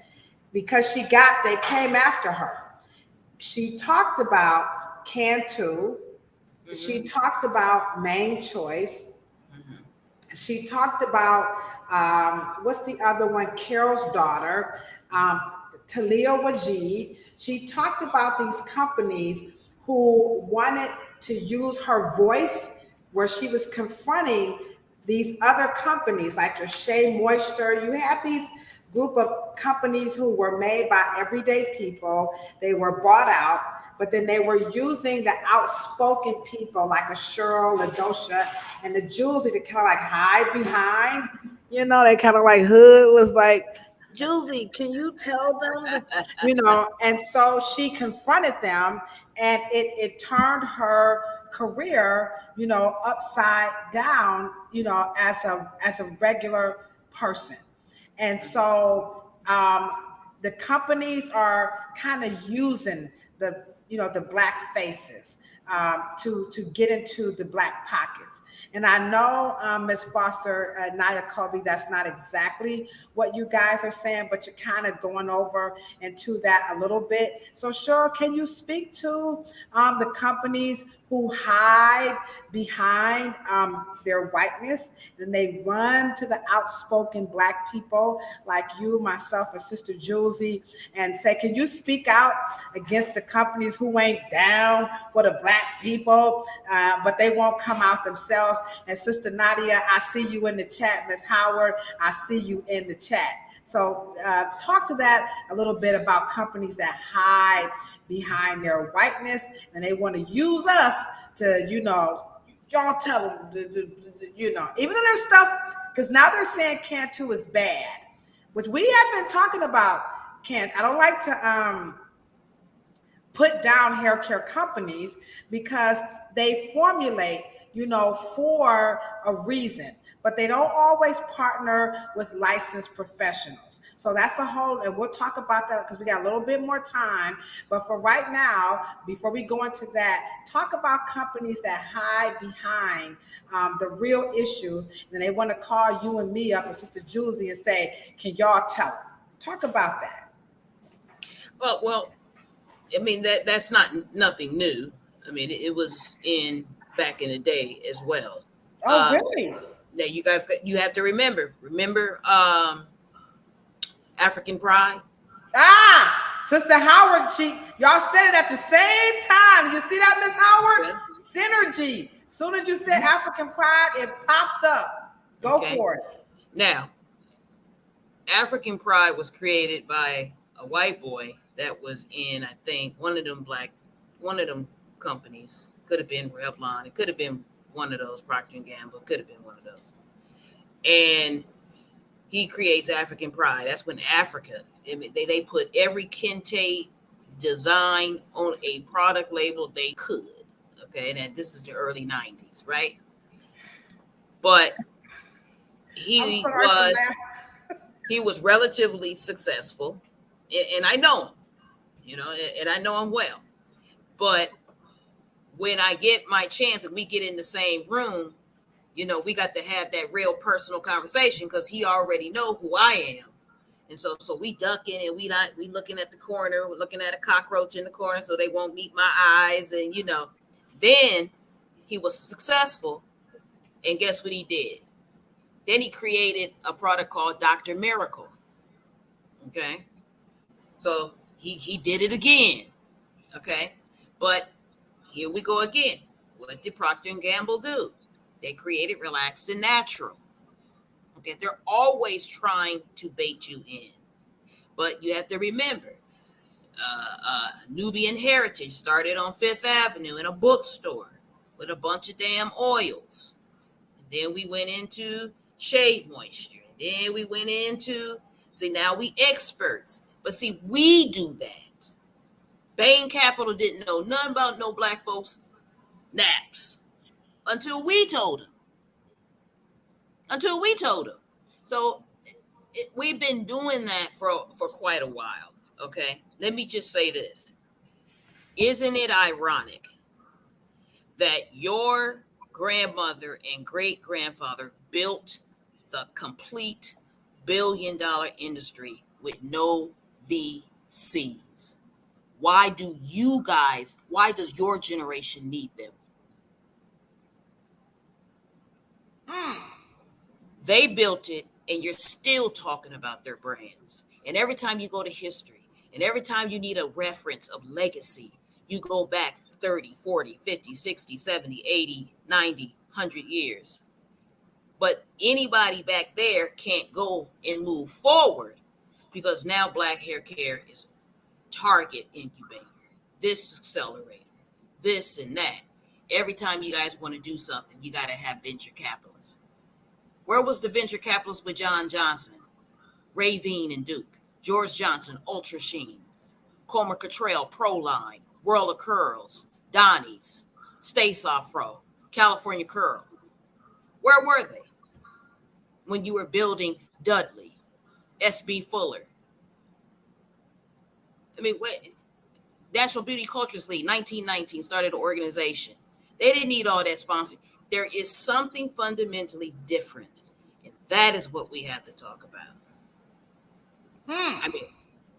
because they came after her. She talked about Cantu. Mm-hmm. She talked about Main Choice. Mm-hmm. She talked about what's the other one? Carol's daughter, Talia Wajid. She talked about these companies who wanted to use her voice, where she was confronting these other companies like your Shea Moisture. You had these group of companies who were made by everyday people. They were bought out, but then they were using the outspoken people like a Cheryl, Ladosha, and the Julesy to kind of like hide behind. They kind of like hood was like, Julesy, can you tell them? And so she confronted them, and it turned her career, upside down, as a regular person. And so the companies are kind of using the black faces to get into the black pockets. And I know, Ms. Foster, Naya Kobe, that's not exactly what you guys are saying, but you're kind of going over into that a little bit. So Cheryl, can you speak to the companies who hide behind their whiteness, and they run to the outspoken black people like you, myself, and Sister Julesy, and say, can you speak out against the companies who ain't down for the black people, but they won't come out themselves? And Sister Nadia, I see you in the chat. Ms. Howard, I see you in the chat. So talk to that a little bit about companies that hide behind their whiteness, and they want to use us to, y'all tell them, even though there's stuff, because now they're saying Cantu is bad, which we have been talking about. I don't like to put down hair care companies, because they formulate, for a reason, but they don't always partner with licensed professionals. So that's a whole, and we'll talk about that because we got a little bit more time. But for right now, before we go into that, talk about companies that hide behind the real issues, and they want to call you and me up, and Sister Julesy, and say, can y'all tell them? Talk about that. Well, I mean, that's nothing new. I mean, it was back in the day as well. Oh, really? Now you have to remember African Pride. Sister Howard, y'all said it at the same time. You see that, Miss Howard? Yeah. Synergy. As soon as you said African Pride, it popped up. Go for it. Now, African Pride was created by a white boy that was in, I think, one of them companies. Could have been Revlon. It could have been one of those, Procter & Gamble. Could have been one of those. And he creates African Pride. That's when Africa, they put every kente design on a product label they could. Okay, and this is the early 90s, right? But he was relatively successful, and I know him, and I know him well. But when I get my chance and we get in the same room, we got to have that real personal conversation, because he already know who I am. And so we ducking, and we looking at the corner, we're looking at a cockroach in the corner so they won't meet my eyes. And, then he was successful. And guess what he did? Then he created a product called Dr. Miracle. Okay. So he did it again. Okay. But here we go again. What did Procter & Gamble do? They created Relaxed and Natural. Okay, they're always trying to bait you in. But you have to remember, Nubian Heritage started on Fifth Avenue in a bookstore with a bunch of damn oils. And then we went into shade moisture. And then we went into, see, now we experts. But see, we do that. Bain Capital didn't know nothing about no black folks naps until we told them. So we've been doing that for quite a while. Okay, let me just say this. Isn't it ironic that your grandmother and great grandfather built the complete billion-dollar industry with no VCs? Why does your generation need them? They built it, and you're still talking about their brands. And every time you go to history, and every time you need a reference of legacy, you go back 30, 40, 50, 60, 70, 80, 90, 100 years. But anybody back there can't go and move forward because now Black Hair Care is Target incubator, this accelerator, this and that. Every time you guys want to do something, you got to have venture capitalists. Where was the venture capitalists with John Johnson, Ravine and Duke, George Johnson, Ultra Sheen, Comer Cottrell, Proline, World of Curls, Donnie's, Stace Afro, California Curl? Where were they when you were building Dudley, S.B. Fuller? I mean, National Beauty Cultures League, 1919, started an organization. They didn't need all that sponsoring. There is something fundamentally different, and that is what we have to talk about. I mean,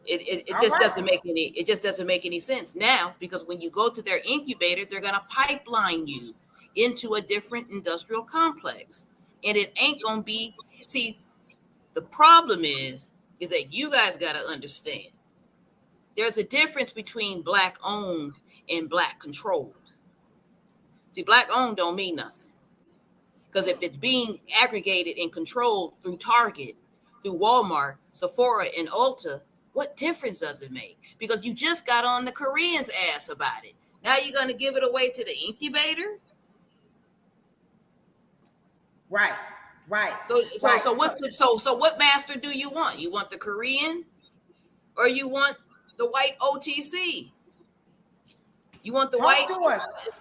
it just doesn't make any sense now, because when you go to their incubator, they're going to pipeline you into a different industrial complex, and it ain't going to be. See, the problem is that you guys got to understand. There's a difference between Black owned and Black controlled. See, Black owned don't mean nothing. Because if it's being aggregated and controlled through Target, through Walmart, Sephora, and Ulta, what difference does it make? Because you just got on the Koreans' ass about it. Now you're going to give it away to the incubator? Right. So what master do you want? You want the Korean, or you want the white OTC? You want the white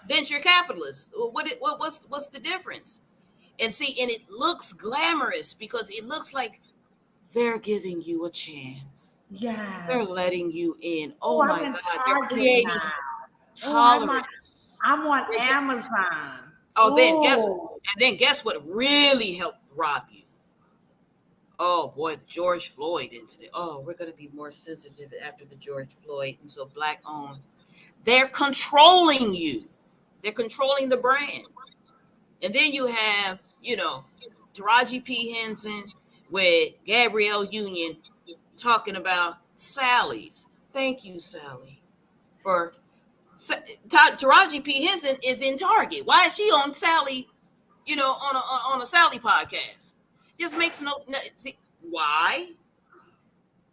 venture capitalists? What's the difference? And see, and it looks glamorous because it looks like they're giving you a chance. Yeah, they're letting you in. Oh my God, they're creating tolerance. I'm on Amazon. Oh, then guess what really helped rob you? Oh boy, the George Floyd incident. Oh, we're going to be more sensitive after the George Floyd. And so Black owned. They're controlling you. They're controlling the brand. And then you have, Taraji P. Henson with Gabrielle Union talking about Sally's. Thank you, Sally. Taraji P. Henson is in Target. Why is she on Sally, on a Sally podcast? Just makes no see, why?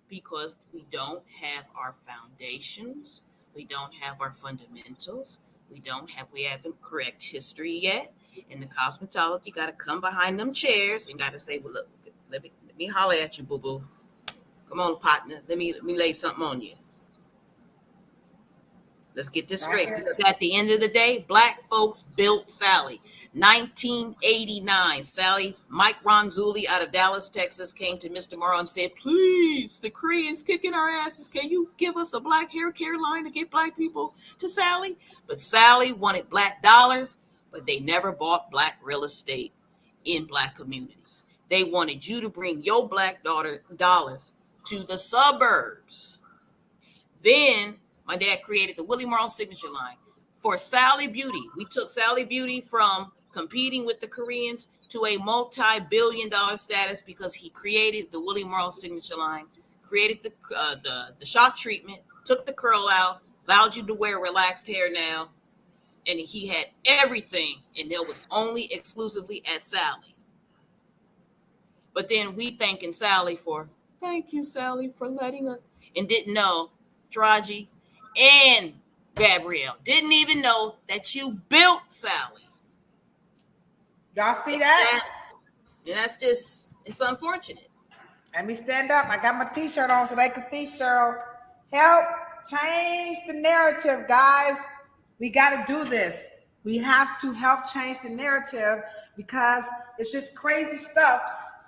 Because we don't have our foundations. We don't have our fundamentals. We haven't correct history yet. And the cosmetology got to come behind them chairs and got to say, well, look, let me holler at you, boo-boo. Come on, partner. Let me lay something on you. Let's get this straight. Because at the end of the day, Black folks built Sally. 1989, Sally, Mike Ronzulli out of Dallas, Texas, came to Mr. Morrow and said, please, the Koreans kicking our asses. Can you give us a Black hair care line to get Black people to Sally? But Sally wanted Black dollars, but they never bought Black real estate in Black communities. They wanted you to bring your Black dollars to the suburbs. Then my dad created the Willie Morrow signature line for Sally Beauty. We took Sally Beauty from competing with the Koreans to a multi-billion-dollar status because he created the Willie Morrow signature line, created the shock treatment, took the curl out, allowed you to wear relaxed hair now, and he had everything, and there was only exclusively at Sally. But then we thanking Sally thank you, Sally, for letting us, and didn't know Taraji and Gabrielle didn't even know that you built Sally. Y'all see that? And that's just, it's unfortunate. Let me stand up. I got my t-shirt on so they can see, Cheryl. Help change the narrative, guys. We got to do this. We have to help change the narrative because it's just crazy stuff,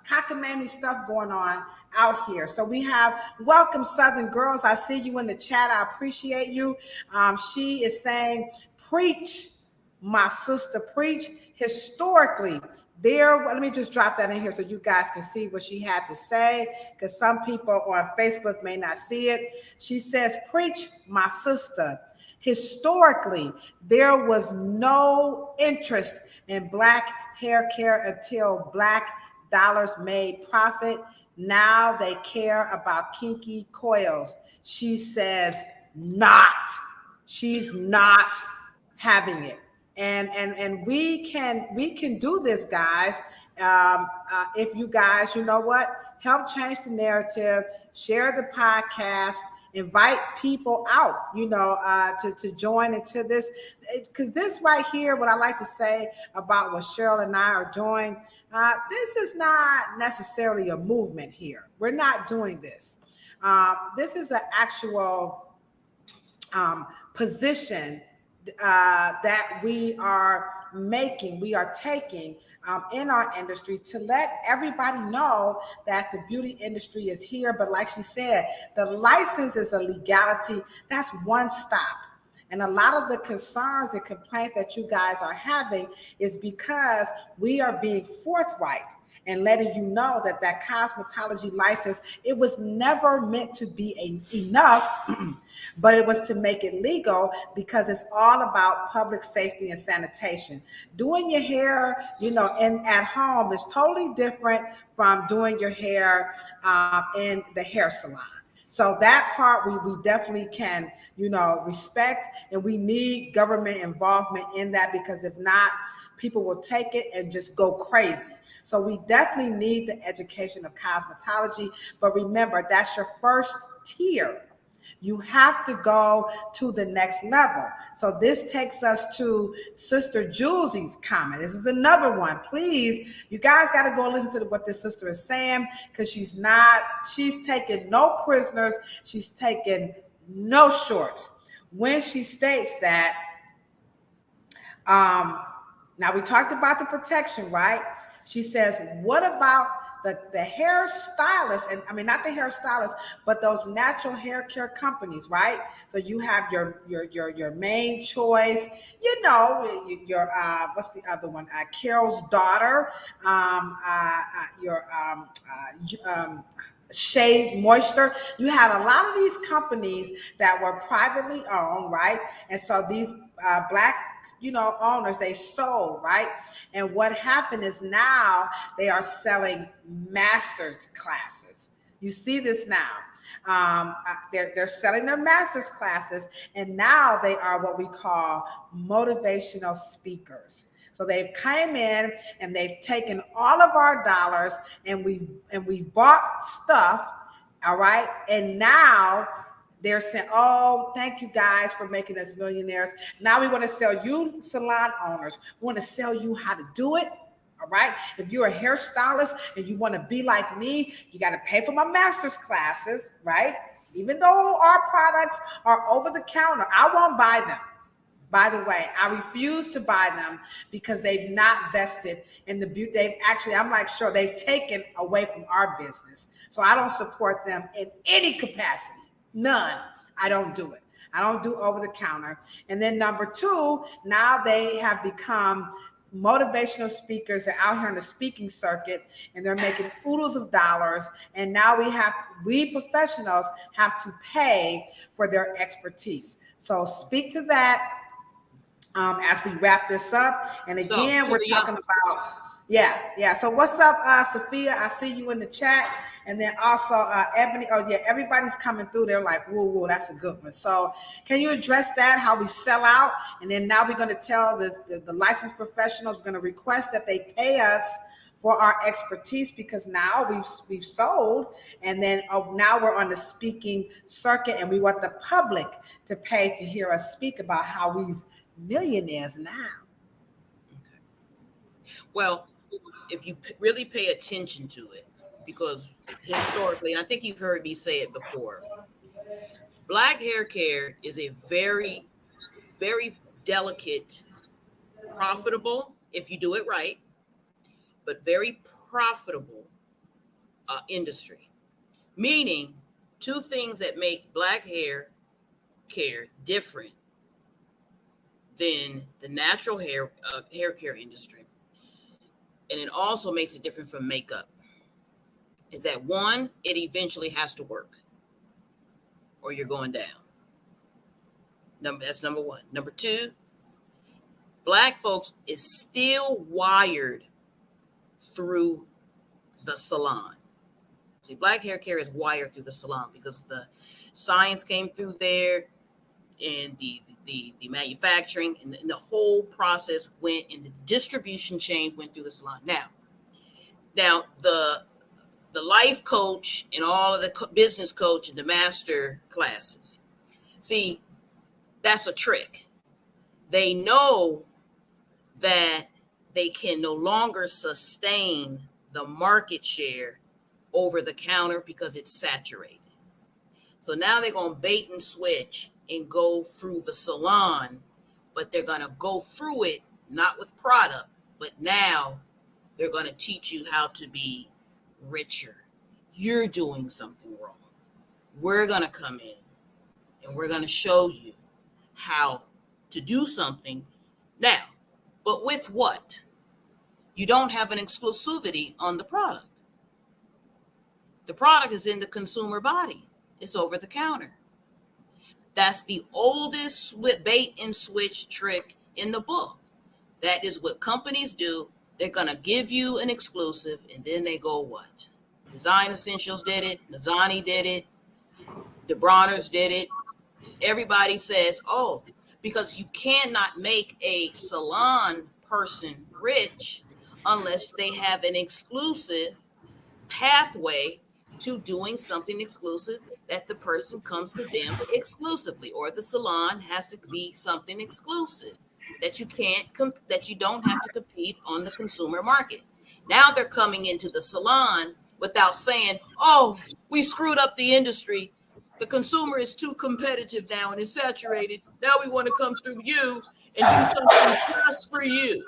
cockamamie stuff going on out here. So we have welcome Southern Girls. I see you in the chat. I appreciate you. She is saying, preach, my sister, preach. Historically, there, let me just drop that in here so you guys can see what she had to say, because some people on Facebook may not see it. She says, preach, my sister. Historically, there was no interest in Black hair care until Black dollars made profit. Now they care about kinky coils. She says, not. She's not having it. And we can do this, guys. If you guys, you know what, help change the narrative, share the podcast, invite people out, to join into this, because this right here, what I like to say about what Cheryl and I are doing, this is not necessarily a movement here. We're not doing this. This is an actual position that we are taking in our industry to let everybody know that the beauty industry is here. But like she said, the license is a legality. That's one stop. And a lot of the concerns and complaints that you guys are having is because we are being forthright and letting you know that that cosmetology license, it was never meant to be enough, but it was to make it legal, because it's all about public safety and sanitation. Doing your hair, at home is totally different from doing your hair in the hair salon. So that part we definitely can, respect, and we need government involvement in that, because if not, people will take it and just go crazy. So we definitely need the education of cosmetology. But remember, that's your first tier. You have to go to the next level. So this takes us to Sister Jules's comment. This is another one. Please, you guys got to go listen to what this sister is saying, because she's taking no prisoners. She's taking no shorts when she states that, now we talked about the protection, right? She says, what about the hairstylist, and I mean, not the hairstylist, but those natural hair care companies, right? So you have your main choice, your what's the other one? Carol's daughter, Shea Moisture. You had a lot of these companies that were privately owned, right? And so these Black owners, they sold, right? And what happened is now they are selling master's classes. You see this now. They're selling their master's classes, and now they are what we call motivational speakers. So they've come in and they've taken all of our dollars, and we've bought stuff, all right? And now they're saying, oh, thank you guys for making us millionaires. Now we want to sell you salon owners. We want to sell you how to do it. All right. If you're a hairstylist and you want to be like me, you got to pay for my master's classes, right? Even though our products are over the counter, I won't buy them. By the way, I refuse to buy them because they've not vested in the beauty. They've taken away from our business. So I don't support them in any capacity. None. I don't do it. I don't do over the counter. And then number two, now they have become motivational speakers. They're out here on the speaking circuit, and they're making oodles of dollars. And now we professionals have to pay for their expertise. So speak to that as we wrap this up. And again, we're talking about, yeah. So what's up, Sophia? I see you in the chat. And then also Ebony. Oh yeah, everybody's coming through. They're like, whoa, that's a good one. So can you address that, how we sell out? And then now we're going to tell the licensed professionals, we're going to request that they pay us for our expertise, because now we've sold, and then now we're on the speaking circuit, and we want the public to pay to hear us speak about how we're millionaires now. Well, if you really pay attention to it, because historically, and I think you've heard me say it before, black hair care is a very, very delicate, profitable, if you do it right, but very profitable industry. Meaning, two things that make black hair care different than the natural hair care industry, and it also makes it different from makeup, is that one, it eventually has to work, or you're going down. That's number one. Number two, black folks is still wired through the salon. See, black hair care is wired through the salon because the science came through there, and the manufacturing and the whole process went, and the distribution chain went through the salon. Now the life coach and all of the business coach and the master classes, see, that's a trick. They know that they can no longer sustain the market share over the counter because it's saturated. So now they're going to bait and switch and go through the salon, but they're going to go through it not with product, but now they're going to teach you how to be richer. You're doing something wrong. We're going to come in and we're going to show you how to do something now. But with what? You don't have an exclusivity on the product. The product is in the consumer body. It's over the counter. That's the oldest bait and switch trick in the book. That is what companies do. They're going to give you an exclusive, and then they go what? Design Essentials did it. Nazani did it. The Broners did it. Everybody says, oh, because you cannot make a salon person rich unless they have an exclusive pathway to doing something exclusive, that the person comes to them exclusively, or the salon has to be something exclusive that you can't that you don't have to compete on the consumer market. Now they're coming into the salon without saying, oh, we screwed up the industry. The consumer is too competitive now and is saturated. Now we want to come through you and do something just for you.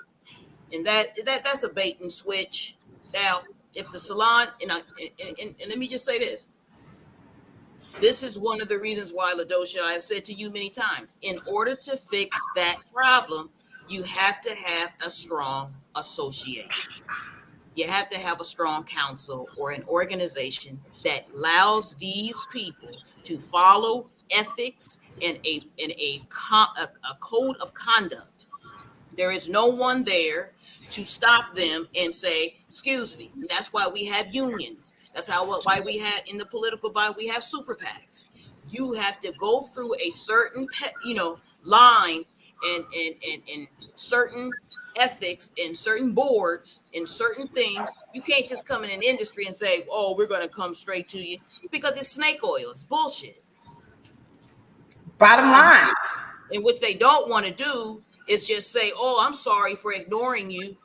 And that's a bait and switch. Now, if the salon, and let me just say this. This is one of the reasons why, Ladosha, I've said to you many times, in order to fix that problem, you have to have a strong association. You have to have a strong council or an organization that allows these people to follow ethics and a code of conduct. There is no one there to stop them and say, excuse me. And that's why we have unions. That's why we have in the political body, we have super PACs. You have to go through a certain, line and certain ethics and certain boards and certain things. You can't just come in an industry and say, oh, we're going to come straight to you, because it's snake oil. It's bullshit. Bottom line. And what they don't want to do is just say, oh, I'm sorry for ignoring you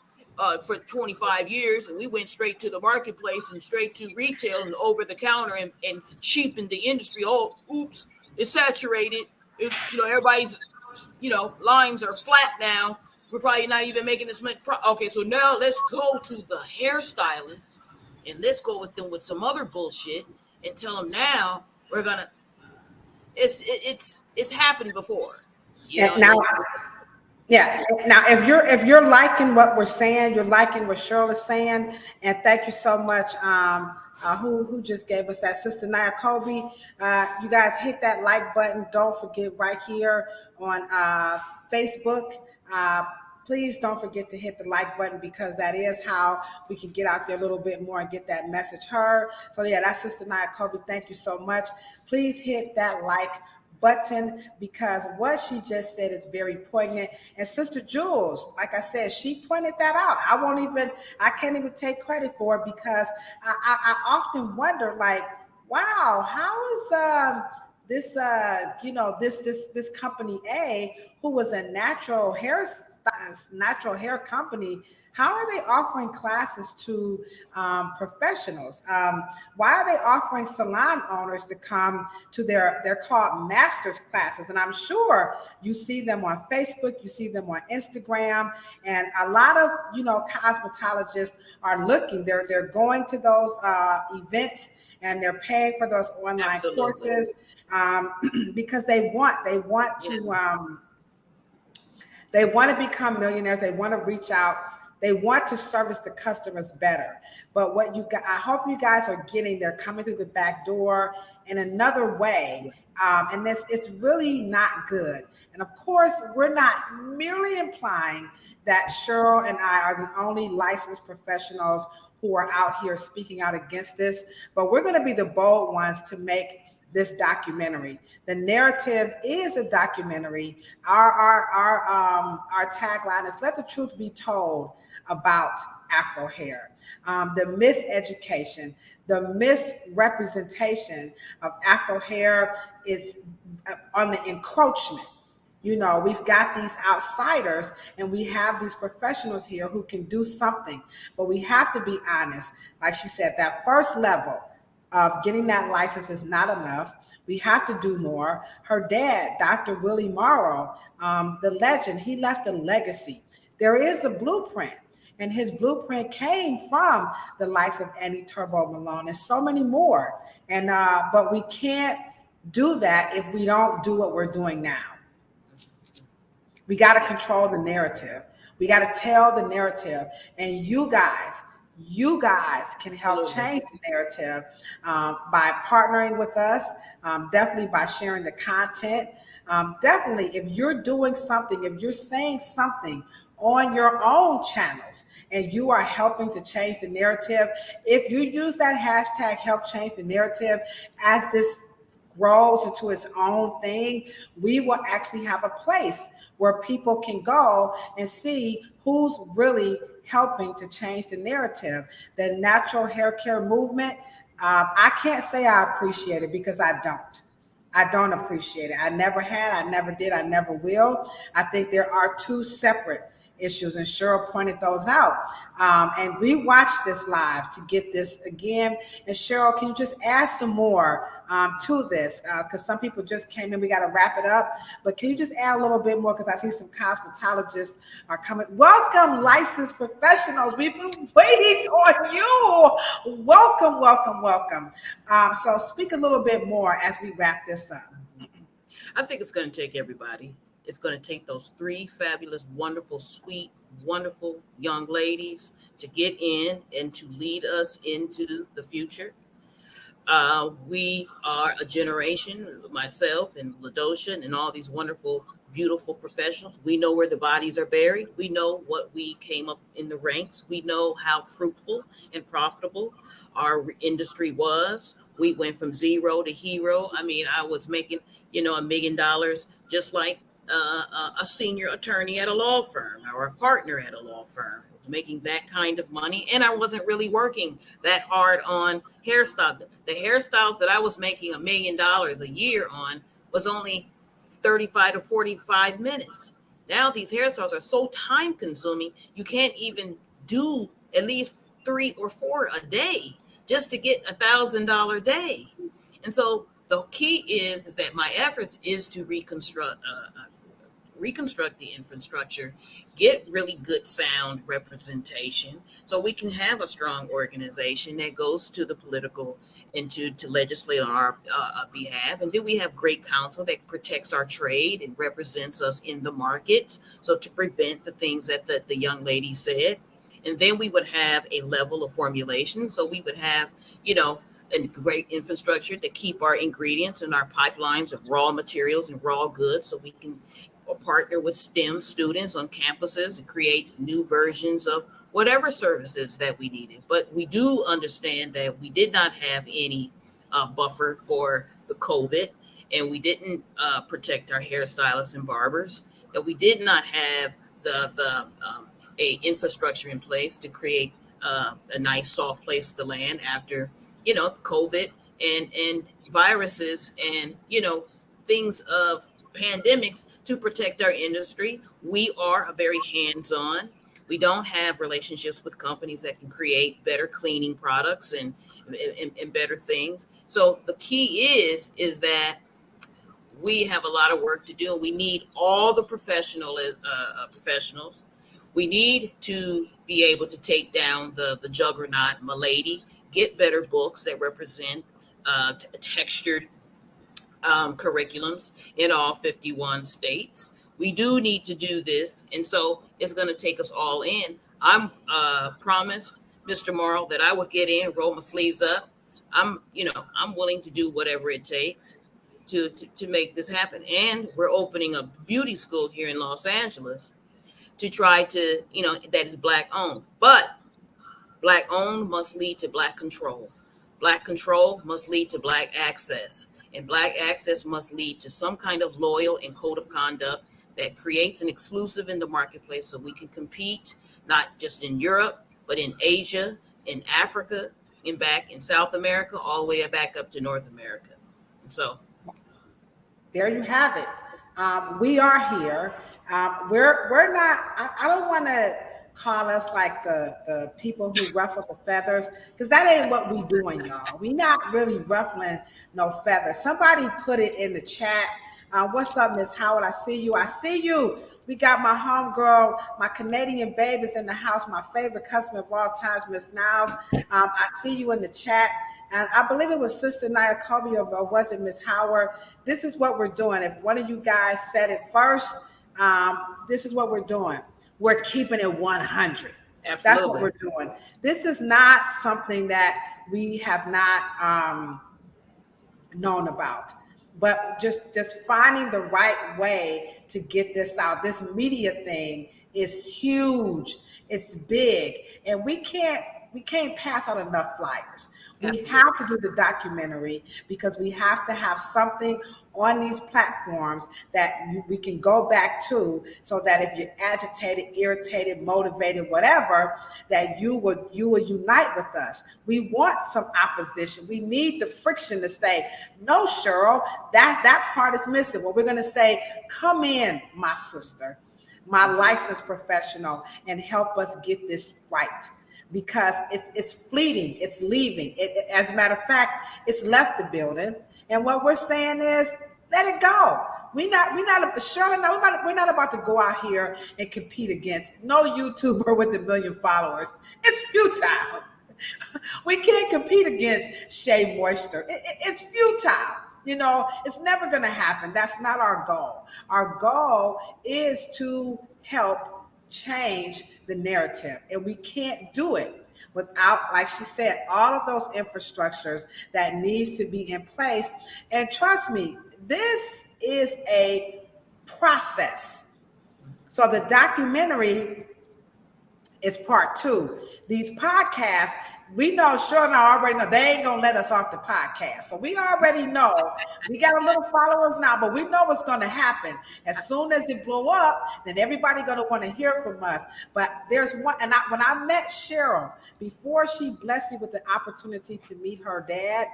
for 25 years. And we went straight to the marketplace and straight to retail and over the counter and cheapened the industry. Oh, oops, it's saturated. Everybody's, lines are flat now. We're probably not even making this much. Okay, so now let's go to the hairstylist and let's go with them with some other bullshit and tell them now we're going to, it's happened before. Now, if you're liking what we're saying, you're liking what Cheryl is saying, and thank you so much. Who just gave us that, Sister Nia Kobe. You guys hit that like button. Don't forget, right here on Facebook. Please don't forget to hit the like button, because that is how we can get out there a little bit more and get that message heard. So yeah, that's Sister Nia Kobe. Thank you so much. Please hit that like button, because what she just said is very poignant. And Sister Jules, like I said, she pointed that out. I can't even take credit for it, because I often wonder, like, wow, how is this company A, who was a natural hairstylist natural hair company, how are they offering classes to professionals? Why are they offering salon owners to come to they're called master's classes? And I'm sure you see them on Facebook, you see them on Instagram, and a lot of cosmetologists are looking. They're going to those events and they're paying for those online Absolutely. courses because they want Yeah. to. They want to become millionaires. They want to reach out. They want to service the customers better. But what you got, I hope you guys are getting, they're coming through the back door in another way. And this, it's really not good. And of course, we're not merely implying that Cheryl and I are the only licensed professionals who are out here speaking out against this, but we're going to be the bold ones to make this documentary. The narrative is a documentary. Our tagline is "Let the truth be told about Afro hair." The miseducation, the misrepresentation of Afro hair is on the encroachment. We've got these outsiders and we have these professionals here who can do something, but we have to be honest. Like she said, that first level of getting that license is not enough. We have to do more. Her dad, Dr. Willie Morrow, the legend, he left a legacy. There is a blueprint, and his blueprint came from the likes of Annie Turbo Malone and so many more. And but we can't do that if we don't do what we're doing now. We got to control the narrative. We got to tell the narrative. And you guys can help change the narrative by partnering with us, definitely by sharing the content. Definitely, if you're doing something, if you're saying something on your own channels and you are helping to change the narrative, if you use that hashtag help change the narrative as this grows into its own thing, we will actually have a place where people can go and see who's really helping to change the narrative. The natural hair care movement, I can't say I appreciate it because I don't. I don't appreciate it. I never had, I never did, I never will. I think there are two separate issues, and Cheryl pointed those out. And we watched this live to get this again. And Cheryl, can you just add some more to this? Because some people just came in, we got to wrap it up. But can you just add a little bit more? Because I see some cosmetologists are coming. Welcome, licensed professionals. We've been waiting on you. Welcome, welcome, welcome. So speak a little bit more as we wrap this up. I think it's going to take everybody. It's going to take those three fabulous, wonderful, sweet, wonderful young ladies to get in and to lead us into the future. We are a generation, myself and Ladosha and all these wonderful, beautiful professionals. We know where the bodies are buried. We know what we came up in the ranks. We know how fruitful and profitable our industry was. We went from zero to hero. I mean, I was making, $1 million just like a senior attorney at a law firm or a partner at a law firm, making that kind of money. And I wasn't really working that hard on hairstyle. The hairstyles that I was making $1 million a year on was only 35 to 45 minutes. Now these hairstyles are so time consuming, you can't even do at least 3 or 4 a day just to get $1,000 day. And so the key is that my efforts is to reconstruct the infrastructure, get really good sound representation so we can have a strong organization that goes to the political and to legislate on our behalf. And then we have great counsel that protects our trade and represents us in the markets. So to prevent the things that the young lady said. And then we would have a level of formulation. So we would have, a great infrastructure to keep our ingredients and our pipelines of raw materials and raw goods so we can partner with STEM students on campuses and create new versions of whatever services that we needed. But we do understand that we did not have any buffer for the COVID, and we didn't protect our hairstylists and barbers, that we did not have a infrastructure in place to create a nice soft place to land after COVID and viruses and things of pandemics to protect our industry. We are a very hands-on. We don't have relationships with companies that can create better cleaning products and better things. So the key is that we have a lot of work to do. We need all the professionals. We need to be able to take down the juggernaut Milady, get better books that represent textured curriculums in all 51 states. We do need to do this, and so it's going to take us all in. I'm promised, Mr. Morrow, that I would get in, roll my sleeves up. I'm willing to do whatever it takes to make this happen. And we're opening a beauty school here in Los Angeles to try to, that is Black owned. But Black owned must lead to Black control. Black control must lead to Black access. And Black access must lead to some kind of loyal and code of conduct that creates an exclusive in the marketplace so we can compete not just in Europe, but in Asia, in Africa, and back in South America, all the way back up to North America. So there you have it. We are here. We're not. I don't want to call us like the people who ruffle the feathers, because that ain't what we doing, y'all. We not really ruffling no feathers. Somebody put it in the chat. What's up, Miss Howard? I see you. I see you. We got my homegirl, my Canadian babe is in the house. My favorite customer of all times, Miss Niles. I see you in the chat. And I believe it was Sister Nia Kobe, or was it Miss Howard? This is what we're doing. If one of you guys said it first, this is what we're doing. We're keeping it 100. absolutely. That's what we're doing. This is not something that we have not known about, but just finding the right way to get this out. This media thing is huge. It's big, and we can't pass out enough flyers. We have to do the documentary because we have to have something on these platforms that we can go back to, so that if you're agitated, irritated, motivated, whatever, that you will unite with us. We want some opposition. We need the friction to say, no, Cheryl, that part is missing. Well, we're going to say, come in, my sister, my licensed professional, and help us get this right. Because it's fleeting, it's leaving. As a matter of fact, it's left the building. And what we're saying is, let it go. We're not about to go out here and compete against no YouTuber with a million followers. It's futile. We can't compete against Shea Moisture. It's futile. It's never going to happen. That's not our goal. Our goal is to help change the narrative, and we can't do it without, like she said, all of those infrastructures that needs to be in place. And trust me, this is a process. So the documentary is part 2. These podcasts, we know, sure now, already know they ain't gonna let us off the podcast. So we already know we got a little followers now, but we know what's gonna happen. As soon as it blow up, then everybody gonna want to hear from us. But there's one, and when I met Cheryl, before she blessed me with the opportunity to meet her dad,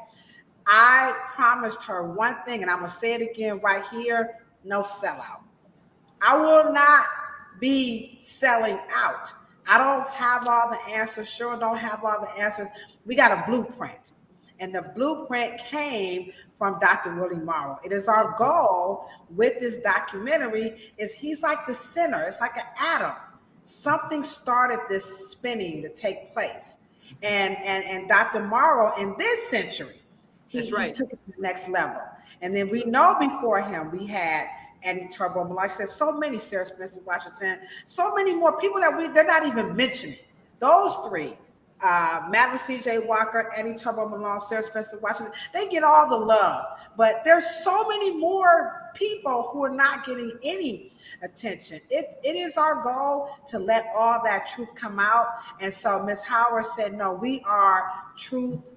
I promised her one thing, and I'm gonna say it again right here: no sellout. I will not be selling out. I don't have all the answers. Sure, don't have all the answers. We got a blueprint. And the blueprint came from Dr. Willie Morrow. It is our goal with this documentary is he's like the center. It's like an atom. Something started this spinning to take place. And Dr. Morrow in this century, he took it to the next level. And then we know before him, we had Annie Turbo, like I said, so many, Sarah Spencer Washington, so many more people that they're not even mentioning. Those 3, Madam C.J. Walker, Annie Turbo Malone, Sarah Spencer Washington, they get all the love. But there's so many more people who are not getting any attention. It is our goal to let all that truth come out. And so Ms. Howard said, no, we are truth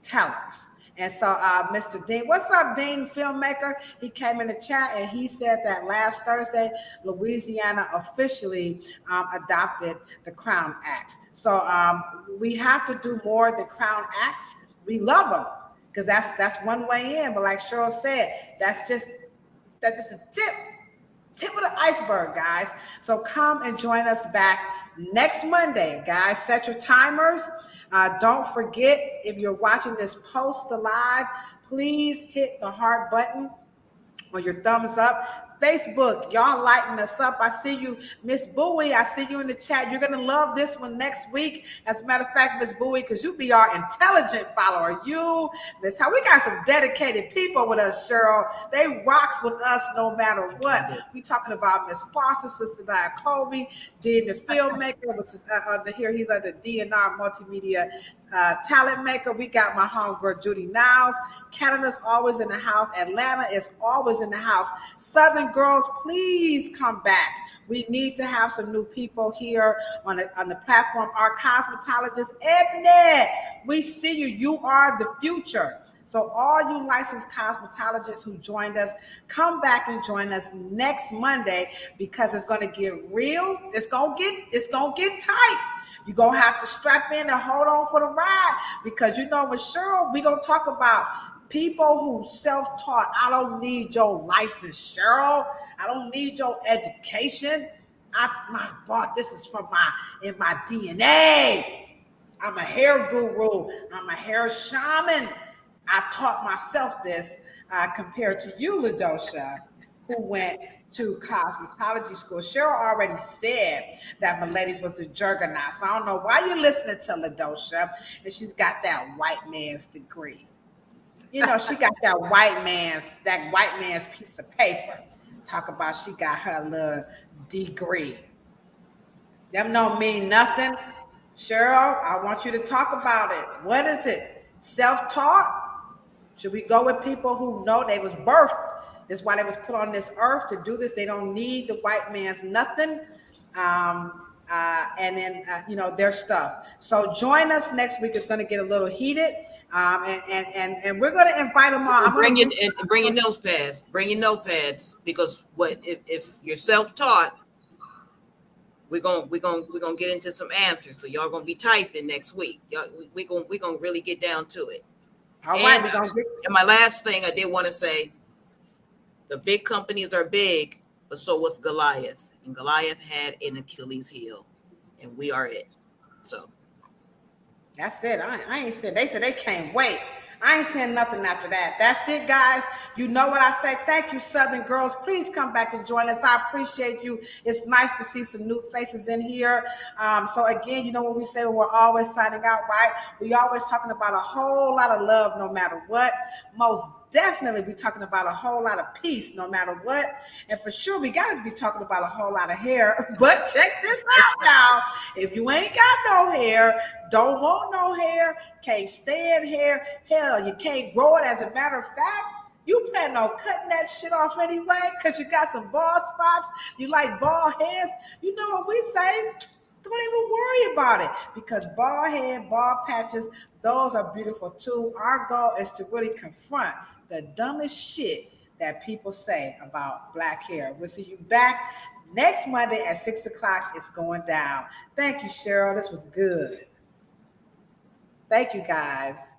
tellers. And so Mr. Dean, what's up, Dean, filmmaker? He came in the chat and he said that last Thursday, Louisiana officially adopted the Crown Act. So we have to do more than Crown Acts. We love them because that's one way in. But like Cheryl said, that's just That's just a tip of the iceberg, guys. So come and join us back next Monday, guys. Set your timers. Don't forget, if you're watching this post live, please hit the heart button or your thumbs up. Facebook, y'all lighten us up. I see you, Miss Bowie. I see you in the chat. You're going to love this one next week. As a matter of fact, Miss Bowie, because you be our intelligent follower. You, Miss How, we got some dedicated people with us, Cheryl. They rocks with us no matter what. We talking about Miss Foster, Sister Dia Colby, Dean the filmmaker, which is here. He's at the DNR Multimedia talent maker. We got my homegirl Judy Niles. Canada's always in the house. Atlanta is always in the house. Southern girls, please come back. We need to have some new people here on the platform. Our cosmetologist, Ebnet, we see you. You are the future. So all you licensed cosmetologists who joined us, come back and join us next Monday, because it's going to get real. It's going to get tight. You're going to have to strap in and hold on for the ride, because with Cheryl, we're going to talk about people who self-taught. I don't need your license, Cheryl. I don't need your education. This is in my DNA. I'm a hair guru. I'm a hair shaman. I taught myself this compared to you, Ladosha, who went to cosmetology school. Cheryl already said that Milady's was the juggernaut. So I don't know why you're listening to Ladosha, and she's got that white man's degree. She got that white man's piece of paper. Talk about she got her little degree. Them don't mean nothing. Cheryl, I want you to talk about it. What is it? Self-taught? Should we go with people who know they was birthed? That's why they was put on this earth to do this. They don't need the white man's nothing. And then their stuff. So join us next week. It's going to get a little heated. And we're going to invite them all. Bring your notepads. Bring your notepads, because if you're self-taught, we're gonna get into some answers. So y'all gonna be typing next week. We're gonna really get down to it. All right. And my last thing I did want to say, the big companies are big, but so was Goliath. And Goliath had an Achilles heel, and we are it. So that's it. I ain't said. They said they can't wait. I ain't saying nothing after that. That's it, guys. You know what I say. Thank you, Southern girls. Please come back and join us. I appreciate you. It's nice to see some new faces in here. So again, what we say when we're always signing out, right? We always talking about a whole lot of love, no matter what. Most definitely be talking about a whole lot of peace, no matter what. And for sure, we got to be talking about a whole lot of hair. But check this out now. If you ain't got no hair, don't want no hair, can't stand hair, hell, you can't grow it. As a matter of fact, you plan on cutting that shit off anyway because you got some bald spots, you like bald heads. You know what we say? Don't even worry about it, because bald head, bald patches, those are beautiful too. Our goal is to really confront the dumbest shit that people say about black hair. We'll see you back next Monday at 6 o'clock. It's going down. Thank you, Cheryl. This was good. Thank you, guys.